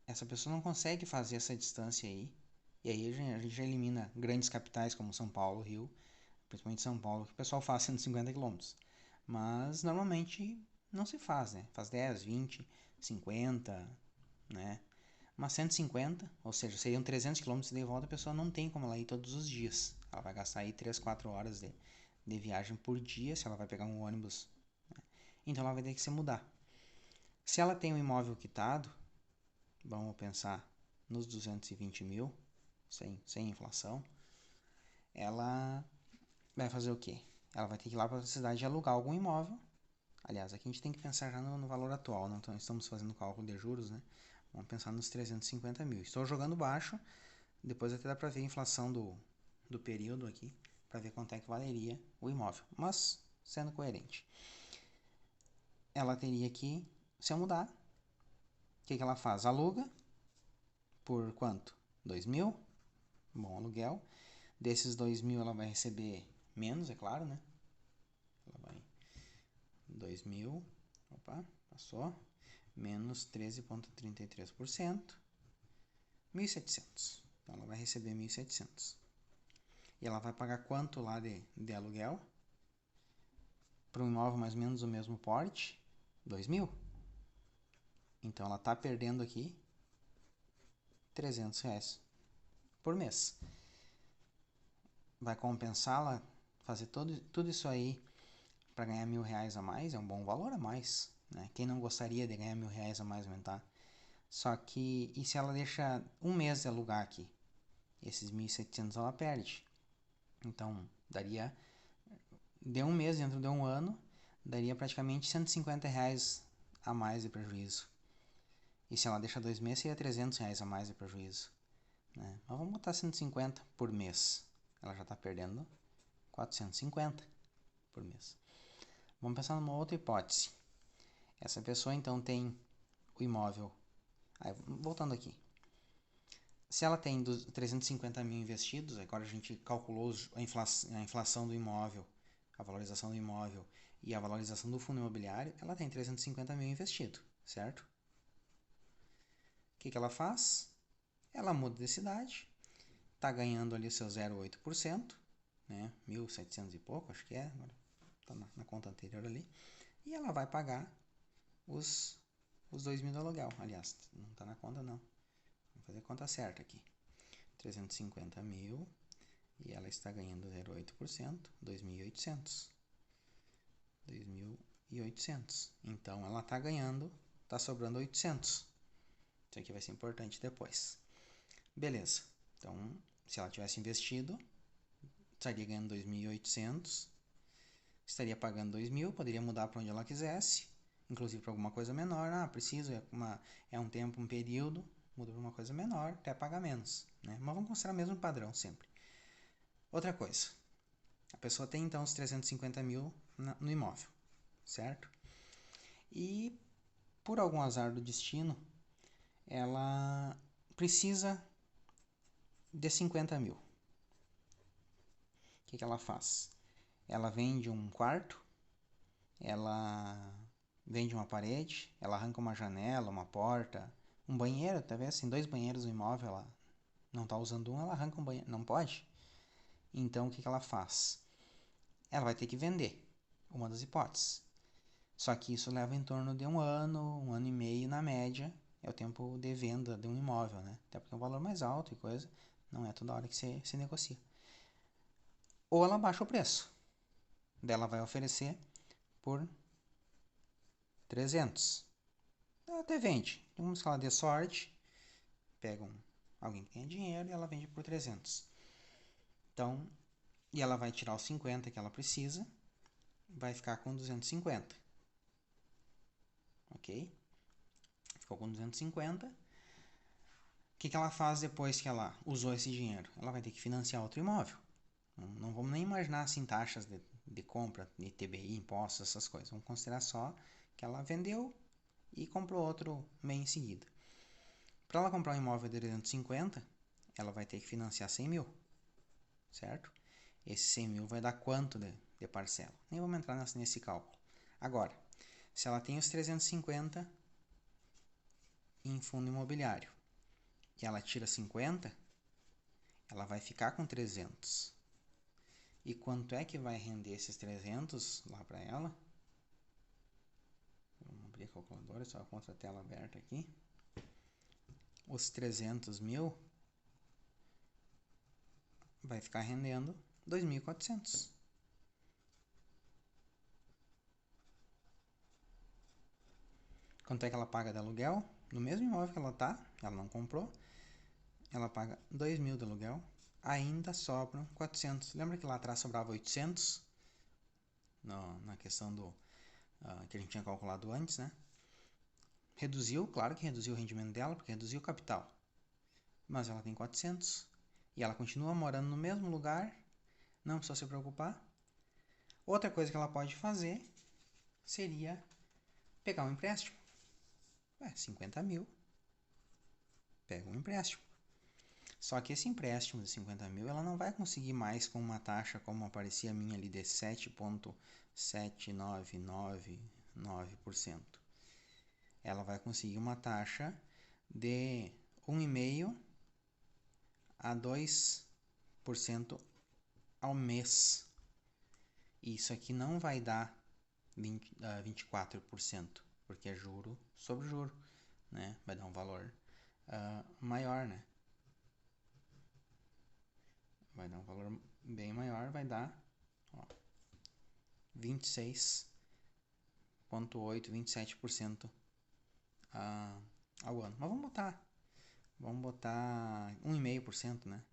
Essa pessoa não consegue fazer essa distância aí, e aí a gente já elimina grandes capitais como São Paulo, Rio, principalmente São Paulo, que o pessoal faz 150 quilômetros. Mas normalmente não se faz, né? Faz 10, 20, 50, né? Mas 150, ou seja, seriam 300 quilômetros de volta, a pessoa não tem como ela ir todos os dias. Ela vai gastar aí 3, 4 horas de viagem por dia, se ela vai pegar um ônibus. Né? Então ela vai ter que se mudar. Se ela tem um imóvel quitado, vamos pensar nos 220 mil, sem inflação, ela vai fazer o quê? Ela vai ter que ir lá para a cidade alugar algum imóvel. Aliás, aqui a gente tem que pensar já no valor atual, não estamos fazendo cálculo de juros, né? Vamos pensar nos 350 mil. Estou jogando baixo, depois até dá para ver a inflação do período aqui, para ver quanto é que valeria o imóvel. Mas, sendo coerente, ela teria que se mudar. O que ela faz? Aluga por quanto? 2 mil? Bom aluguel. Desses 2 mil ela vai receber menos, é claro, né? Ela vai 2 mil, opa, passou, menos 13,33%, 1.700. Então ela vai receber 1.700. E ela vai pagar quanto lá de aluguel? Para um imóvel mais ou menos do mesmo porte? 2 mil. Então ela está perdendo aqui 300 reais por mês. Vai compensá-la fazer tudo isso aí para ganhar R$ 1.000 a mais? É um bom valor a mais, né? Quem não gostaria de ganhar R$ 1.000 a mais aumentar? Só que, e se ela deixa um mês de alugar aqui? Esses 1.700 ela perde. Então, daria, de um mês dentro de um ano, daria praticamente R$ 150 a mais de prejuízo. E se ela deixa 2 meses, seria R$ 300 a mais de prejuízo. Né? Mas vamos botar 150 por mês. Ela já está perdendo 450 por mês. Vamos pensar numa outra hipótese. Essa pessoa então tem o imóvel. Aí, voltando aqui. Se ela tem 350 mil investidos, agora a gente calculou a inflação do imóvel, a valorização do imóvel e a valorização do fundo imobiliário, ela tem 350 mil investido, certo? O que ela faz? Ela muda de cidade, está ganhando ali o seu 0,8%, né? 1.700 e pouco, acho que é, agora está na conta anterior ali, e ela vai pagar os 2 mil do aluguel. Aliás, não está na conta não, vamos fazer a conta certa aqui. 350 mil e ela está ganhando 0,8%, 2.800. 2.800. Então ela está ganhando, está sobrando 800. Isso aqui vai ser importante depois. Beleza. Então, se ela tivesse investido, estaria ganhando 2.800, estaria pagando 2.000, poderia mudar para onde ela quisesse, inclusive para alguma coisa menor. Ah, preciso, é um tempo, um período, muda para uma coisa menor, até pagar menos. Né? Mas vamos considerar o mesmo padrão sempre. Outra coisa, a pessoa tem então os 350 mil no imóvel, certo? E por algum azar do destino, ela precisa de 50 mil. O que ela faz? Ela vende um quarto, ela vende uma parede, ela arranca uma janela, uma porta, um banheiro, talvez assim, 2 banheiros no imóvel, ela não está usando um, ela arranca um banheiro, não pode? Então o que ela faz? Ela vai ter que vender, uma das hipóteses. Só que isso leva em torno de um ano e meio na média, é o tempo de venda de um imóvel, né? Até porque é um valor mais alto e coisa, não é toda hora que se negocia. Ou ela baixa o preço, dela vai oferecer por 300. Ela até vende, vamos que ela dê sorte, pega alguém que tenha dinheiro e ela vende por 300. Então, e ela vai tirar os 50 que ela precisa, vai ficar com 250. Ok? Ficou com 250. O que ela faz depois que ela usou esse dinheiro? Ela vai ter que financiar outro imóvel. Não vamos nem imaginar assim taxas de compra, de TBI, impostos, essas coisas. Vamos considerar só que ela vendeu e comprou outro meio em seguida. Para ela comprar um imóvel de 350, ela vai ter que financiar 100 mil, certo? Esse 100 mil vai dar quanto de parcela? Nem vamos entrar nesse cálculo. Agora, se ela tem os 350 em fundo imobiliário e ela tira 50, ela vai ficar com 300. E quanto é que vai render esses 300 lá para ela? Vamos abrir a calculadora, só com a tela aberta aqui. Os 300 mil vai ficar rendendo 2.400. Quanto é que ela paga de aluguel? No mesmo imóvel que ela tá, ela não comprou, ela paga 2.000 de aluguel, ainda sobram 400. Lembra que lá atrás sobrava 800? Na questão que a gente tinha calculado antes, né? Reduziu, claro que reduziu o rendimento dela, porque reduziu o capital. Mas ela tem 400. E ela continua morando no mesmo lugar, não precisa se preocupar. Outra coisa que ela pode fazer seria pegar um empréstimo. 50 mil. Pega um empréstimo. Só que esse empréstimo de 50 mil, ela não vai conseguir mais com uma taxa como aparecia a minha ali de 7,7999%. Ela vai conseguir uma taxa de 1,5% a 2% ao mês. Isso aqui não vai dar 24%, porque é juro sobre juro, né? Vai dar um valor maior, né? Vai dar um valor bem maior, vai dar 26,8%, 27% ao ano. Mas vamos botar 1,5%, né?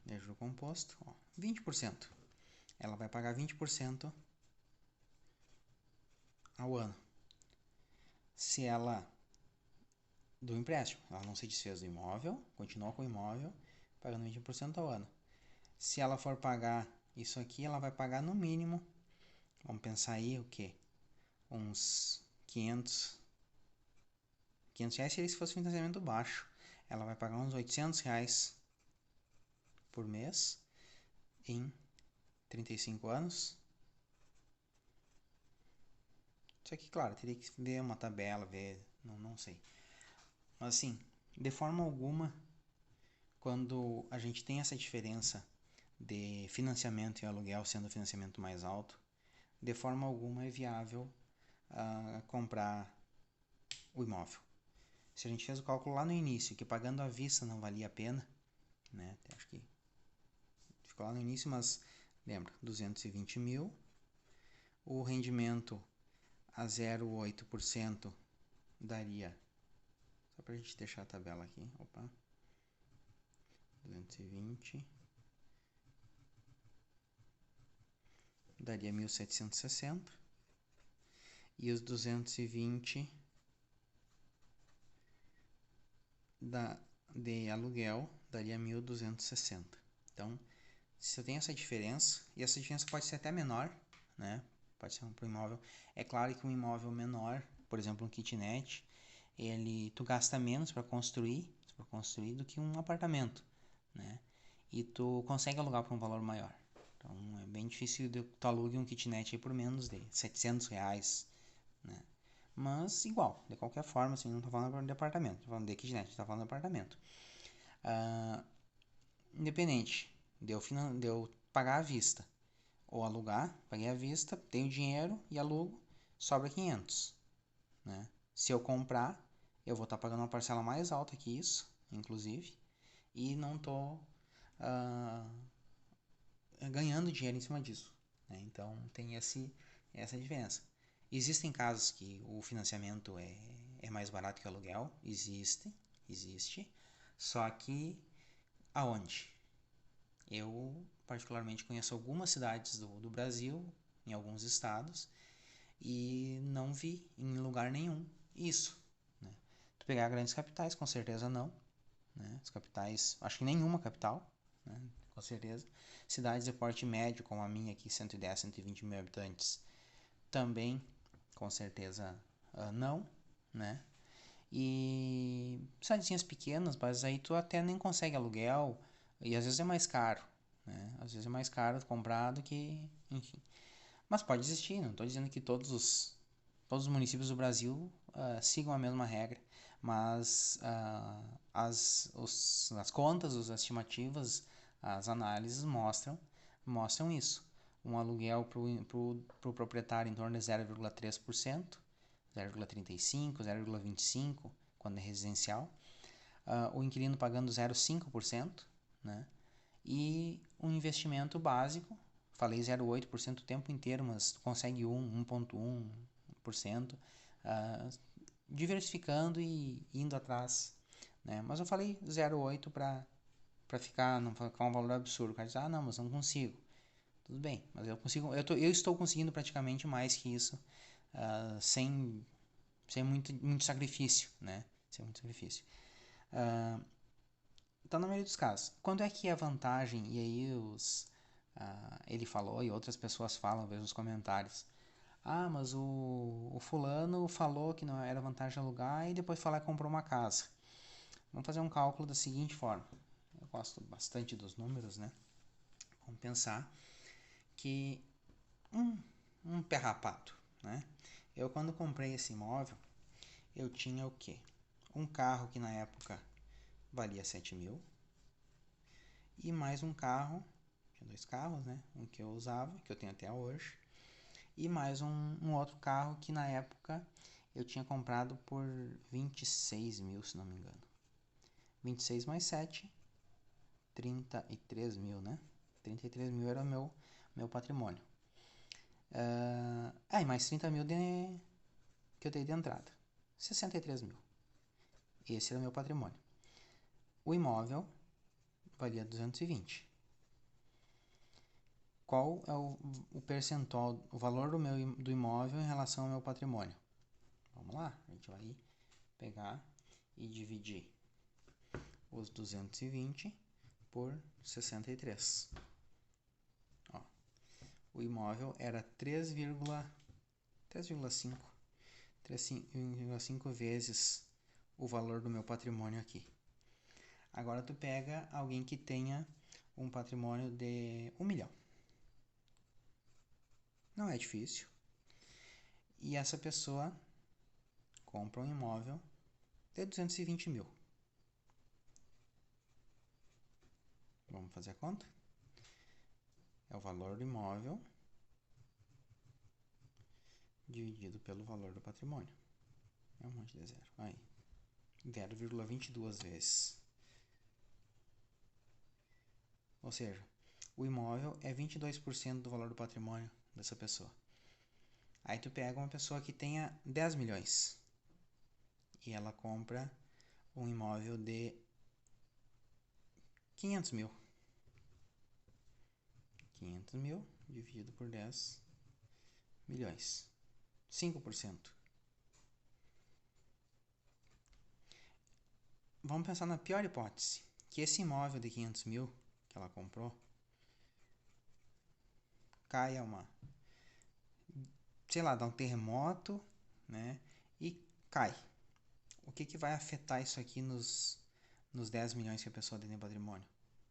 É juro composto, 20%. Ela vai pagar 20% ao ano. Se ela do empréstimo, ela não se desfez do imóvel, continua com o imóvel, pagando 20% ao ano. Se ela for pagar isso aqui, ela vai pagar no mínimo, vamos pensar aí o quê? Uns 500 reais seria se fosse financiamento baixo. Ela vai pagar uns 800 reais por mês em 35 anos. Isso aqui, claro, teria que ver uma tabela, ver, não sei. Mas assim, de forma alguma, quando a gente tem essa diferença de financiamento e aluguel sendo o financiamento mais alto, de forma alguma é viável comprar o imóvel. Se a gente fez o cálculo lá no início, que pagando à vista não valia a pena, né? Acho que ficou lá no início, mas lembra, 220 mil, o rendimento a 0,8% daria, só para a gente deixar a tabela aqui, 220 daria 1.760 e os 220 de aluguel daria 1.260. Então, se eu tenho essa diferença, e essa diferença pode ser até menor, né? Pode ser para um imóvel. É claro que um imóvel menor, por exemplo, um kitnet, tu gasta menos para construir do que um apartamento, né? E tu consegue alugar por um valor maior. Então é bem difícil de tu alugue um kitnet aí por menos de 700 reais, né? Mas igual, de qualquer forma, assim, não tô falando de apartamento, tô falando de kitnet, tô falando de apartamento. Independente de eu pagar à vista ou alugar, paguei à vista, tenho dinheiro e alugo, sobra 500, né? Se eu comprar, eu vou estar pagando uma parcela mais alta que isso, inclusive, e não tô ganhando dinheiro em cima disso, né? Então tem essa diferença. Existem casos que o financiamento é mais barato que o aluguel, existe, só que aonde? Eu particularmente conheço algumas cidades do Brasil, em alguns estados, e não vi em lugar nenhum isso, né? Tu pegar grandes capitais, com certeza não, né? As capitais, acho que nenhuma capital, né? Com certeza. Cidades de porte médio, como a minha aqui, 110, 120 mil habitantes, também, com certeza, não, né? E cidadezinhas pequenas, mas aí tu até nem consegue aluguel e às vezes é mais caro, né? Às vezes é mais caro comprar do que, enfim. Mas pode existir, não estou dizendo que todos os municípios do Brasil sigam a mesma regra, mas as contas, as estimativas, as análises mostram isso. Um aluguel para o proprietário em torno de 0,3%, 0,35%, 0,25%, quando é residencial. O inquilino pagando 0,5%, né? E um investimento básico, falei 0,8% o tempo inteiro, mas tu consegue 1,1%, diversificando e indo atrás, né? Mas eu falei 0,8 para não ficar um valor absurdo. O cara diz, não, mas não consigo. Tudo bem, mas eu consigo, eu estou conseguindo praticamente mais que isso, sem muito sacrifício, né? Sem muito sacrifício. Então, na maioria dos casos, quando é que é vantagem? E aí ele falou e outras pessoas falam, vejo nos comentários. Mas o fulano falou que não era vantagem alugar e depois foi lá e comprou uma casa. Vamos fazer um cálculo da seguinte forma. Eu gosto bastante dos números, né? Vamos pensar que um pé rapado, né? Eu quando comprei esse imóvel, eu tinha o quê? Um carro que na época valia 7 mil e mais um carro, tinha 2 carros, né? Um que eu usava, que eu tenho até hoje, e mais um outro carro que na época eu tinha comprado por 26 mil, se não me engano. 26 mais 7, 33 mil, né? 33 mil era o meu patrimônio. E mais 30 mil que eu dei de entrada. 63 mil. Esse era o meu patrimônio. O imóvel valia 220. Qual é o percentual, o valor do imóvel em relação ao meu patrimônio? Vamos lá, a gente vai pegar e dividir os 220 por 63. Ó, o imóvel era 3,5 vezes o valor do meu patrimônio aqui. Agora tu pega alguém que tenha um patrimônio de 1 milhão. Não é difícil. E essa pessoa compra um imóvel de 220 mil. Vamos fazer a conta? É o valor do imóvel dividido pelo valor do patrimônio. É um monte de zero. Aí. 0,22 vezes. Ou seja, o imóvel é 22% do valor do patrimônio dessa pessoa. Aí tu pega uma pessoa que tenha 10 milhões e ela compra um imóvel de 500 mil. 500 mil dividido por 10 milhões. 5%. Vamos pensar na pior hipótese, que esse imóvel de 500 mil que ela comprou caia dá um terremoto, né? E cai. O que vai afetar isso aqui nos 10 milhões que a pessoa tem de patrimônio?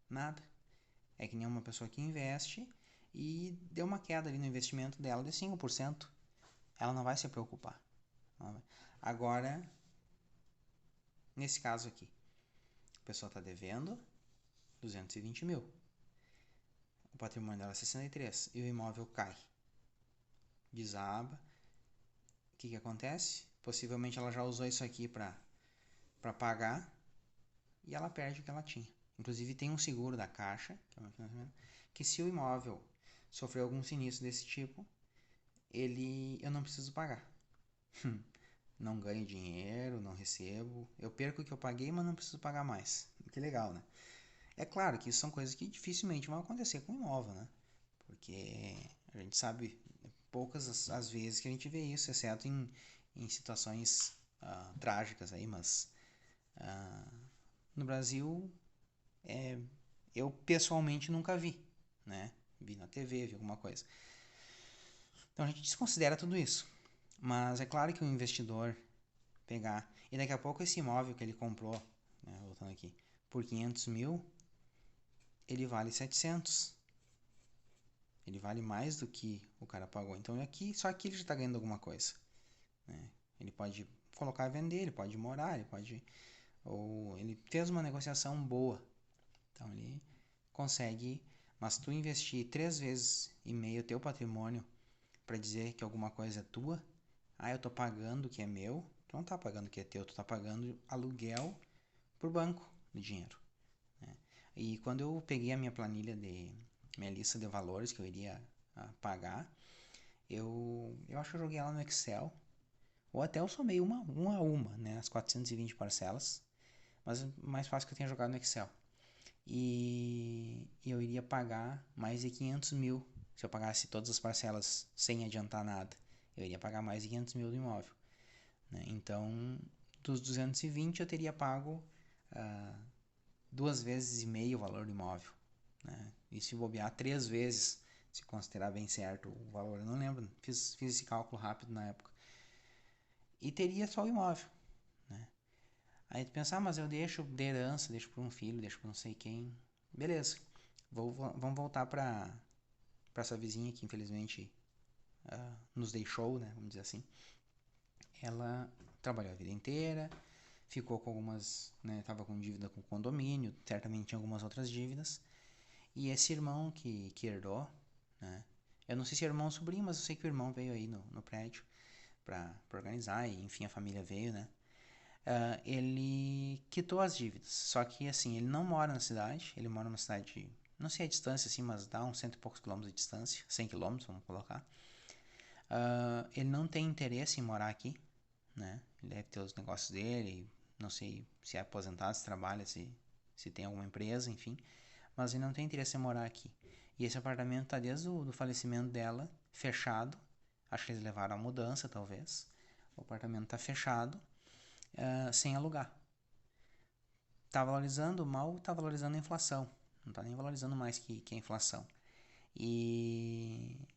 Nada. É que nem uma pessoa que investe e deu uma queda ali no investimento dela de 5%. Ela não vai se preocupar. Agora, nesse caso aqui, a pessoa está devendo 220 mil. O patrimônio dela é 63 e o imóvel cai. Desaba. O que acontece? Possivelmente ela já usou isso aqui para pagar e ela perde o que ela tinha. Inclusive tem um seguro da Caixa, que se o imóvel sofrer algum sinistro desse tipo, eu não preciso pagar. Não ganho dinheiro, não recebo. Eu perco o que eu paguei, mas não preciso pagar mais. Que legal, né? É claro que isso são coisas que dificilmente vão acontecer com imóvel, né? Porque a gente sabe poucas as vezes que a gente vê isso, exceto em situações trágicas aí, mas no Brasil eu pessoalmente nunca vi, né? Vi na TV, vi alguma coisa. Então a gente desconsidera tudo isso. Mas é claro que o investidor pegar. E daqui a pouco esse imóvel que ele comprou, né, voltando aqui, por 500 mil, ele vale 700. Ele vale mais do que o cara pagou. Então aqui, só aqui ele já está ganhando alguma coisa, né? Ele pode colocar a vender, ele pode morar, ele pode... Ou ele fez uma negociação boa. Então ele consegue... Mas tu investir 3,5 vezes teu patrimônio para dizer que alguma coisa é tua, eu tô pagando o que é meu, tu não tá pagando o que é teu, tu tá pagando aluguel pro banco de dinheiro, né? E quando eu peguei a minha planilha minha lista de valores que eu iria pagar, eu acho que eu joguei ela no Excel, ou até eu somei uma a uma, né, as 420 parcelas, mas é mais fácil que eu tenha jogado no Excel. E eu iria pagar mais de 500 mil. Se eu pagasse todas as parcelas sem adiantar nada, eu iria pagar mais de 500 mil do imóvel, né? Então, dos 220 eu teria pago 2,5 vezes o valor do imóvel, né? E se bobear 3 vezes, se considerar bem certo o valor, eu não lembro, fiz esse cálculo rápido na época. E teria só o imóvel, né? Aí tu pensa, mas eu deixo de herança, deixo para um filho, deixo para não sei quem. Beleza, vamos voltar para essa vizinha que infelizmente nos deixou, né? Vamos dizer assim. Ela trabalhou a vida inteira, ficou com algumas, né? Tava com dívida com o condomínio, certamente tinha algumas outras dívidas. E esse irmão que herdou, né? Eu não sei se é irmão ou sobrinho, mas eu sei que o irmão veio aí no prédio para organizar, e enfim, a família veio, né? Ele quitou as dívidas. Só que, assim, ele não mora na cidade. Ele mora numa cidade, não sei a distância, assim, mas dá uns 100 e poucos quilômetros de distância. 100 quilômetros, vamos colocar. Ele não tem interesse em morar aqui, né? Ele deve ter os negócios dele. Não sei se é aposentado, se trabalha, se tem alguma empresa, enfim. Mas ele não tem interesse em morar aqui. E esse apartamento tá desde o do falecimento dela, fechado. Acho que eles levaram a mudança, talvez. O apartamento tá fechado, sem alugar. Tá valorizando, mal tá valorizando a inflação. Não tá nem valorizando mais que a inflação. E,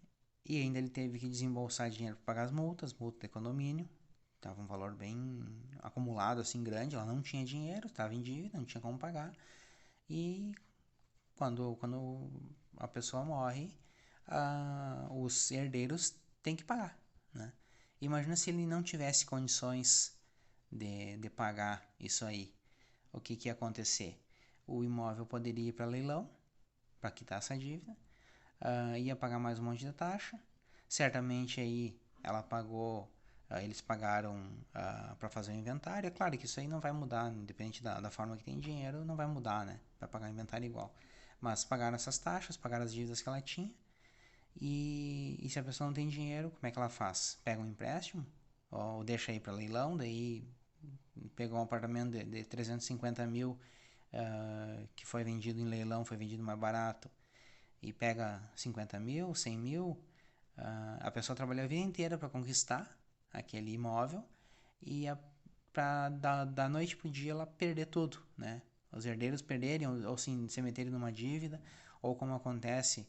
e ainda ele teve que desembolsar dinheiro para pagar as multas, multa de condomínio. Tava um valor bem acumulado, assim, grande. Ela não tinha dinheiro, estava em dívida, não tinha como pagar. E quando a pessoa morre, os herdeiros têm que pagar, né? Imagina se ele não tivesse condições de pagar isso aí. O que ia acontecer? O imóvel poderia ir para leilão, para quitar essa dívida, ia pagar mais um monte de taxa. Certamente aí ela pagou, eles pagaram para fazer o inventário. É claro que isso aí não vai mudar, independente da forma que tem dinheiro, não vai mudar, né? Vai pagar o inventário igual. Mas pagaram essas taxas, pagaram as dívidas que ela tinha. E se a pessoa não tem dinheiro, como é que ela faz? Pega um empréstimo ou deixa aí para leilão, daí pegou um apartamento de 350 mil que foi vendido em leilão, foi vendido mais barato, e pega 50 mil, 100 mil, a pessoa trabalhou a vida inteira para conquistar aquele imóvel e da noite pro dia ela perder tudo, né? Os herdeiros perderem ou se meterem numa dívida, ou como acontece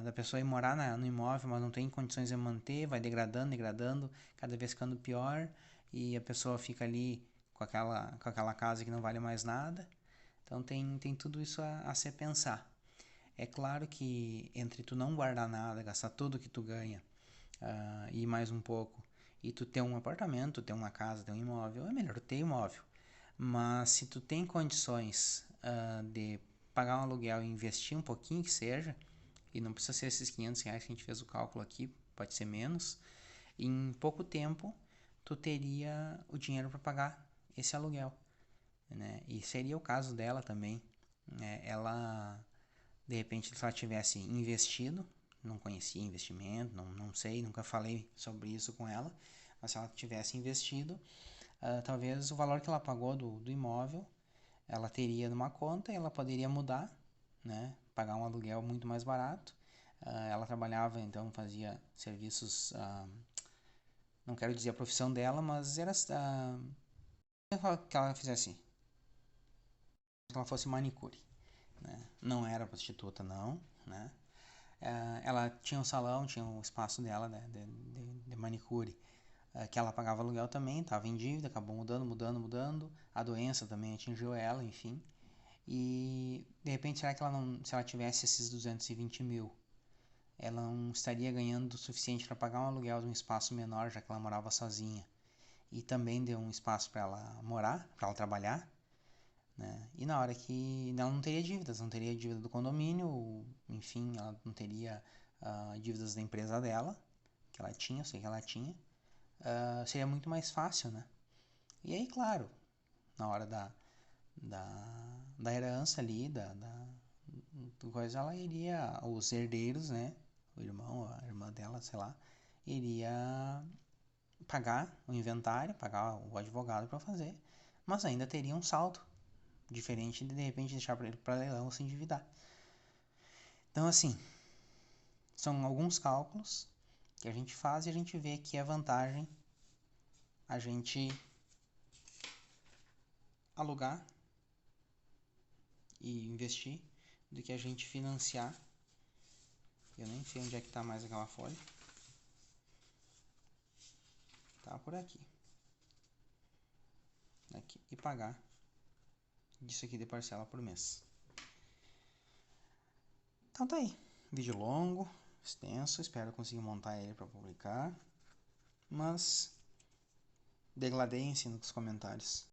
da pessoa ir morar no imóvel, mas não tem condições de manter, vai degradando, degradando, cada vez ficando pior, e a pessoa fica ali com aquela casa que não vale mais nada. Então tem tudo isso a se pensar. É claro que entre tu não guardar nada, gastar tudo que tu ganha e mais um pouco, e tu ter um apartamento, ter uma casa, ter um imóvel, é melhor tu ter imóvel. Mas se tu tem condições de pagar um aluguel e investir um pouquinho que seja, e não precisa ser esses 500 reais que a gente fez o cálculo aqui, pode ser menos, em pouco tempo tu teria o dinheiro para pagar esse aluguel, né? E seria o caso dela também, né? Ela, de repente, se ela tivesse investido, não conhecia investimento, não sei, nunca falei sobre isso com ela, mas se ela tivesse investido, talvez o valor que ela pagou do imóvel, ela teria numa conta e ela poderia mudar, né? Pagar um aluguel muito mais barato. Ela trabalhava, então fazia serviços, não quero dizer a profissão dela, mas era que ela fizesse, que ela fosse manicure, né? Não era prostituta, não, né? Ela tinha um salão, tinha um espaço dela, né, de manicure que ela pagava aluguel também, estava em dívida, acabou mudando. A doença também atingiu ela, enfim. E de repente, será que ela não, se ela tivesse esses 220 mil, ela não estaria ganhando o suficiente para pagar um aluguel de um espaço menor, já que ela morava sozinha, e também deu um espaço para ela morar, para ela trabalhar, né? E na hora que ela não teria dívidas, não teria dívida do condomínio, enfim, ela não teria dívidas da empresa dela, que ela tinha, eu sei que ela tinha, seria muito mais fácil, né? E aí, claro, na hora da herança ali, do coisa, ela iria, os herdeiros, né? O irmão, a irmã dela, sei lá, iria pagar o inventário, pagar o advogado para fazer, mas ainda teria um saldo diferente de repente deixar para ele para leilão se endividar. Então, assim, são alguns cálculos que a gente faz e a gente vê que é vantagem a gente alugar e investir do que a gente financiar. Eu nem sei onde é que tá mais aquela folha. Tá por aqui. Aqui. E pagar disso aqui de parcela por mês. Então tá aí. Vídeo longo, extenso. Espero conseguir montar ele para publicar. Mas degladeiem-se nos comentários.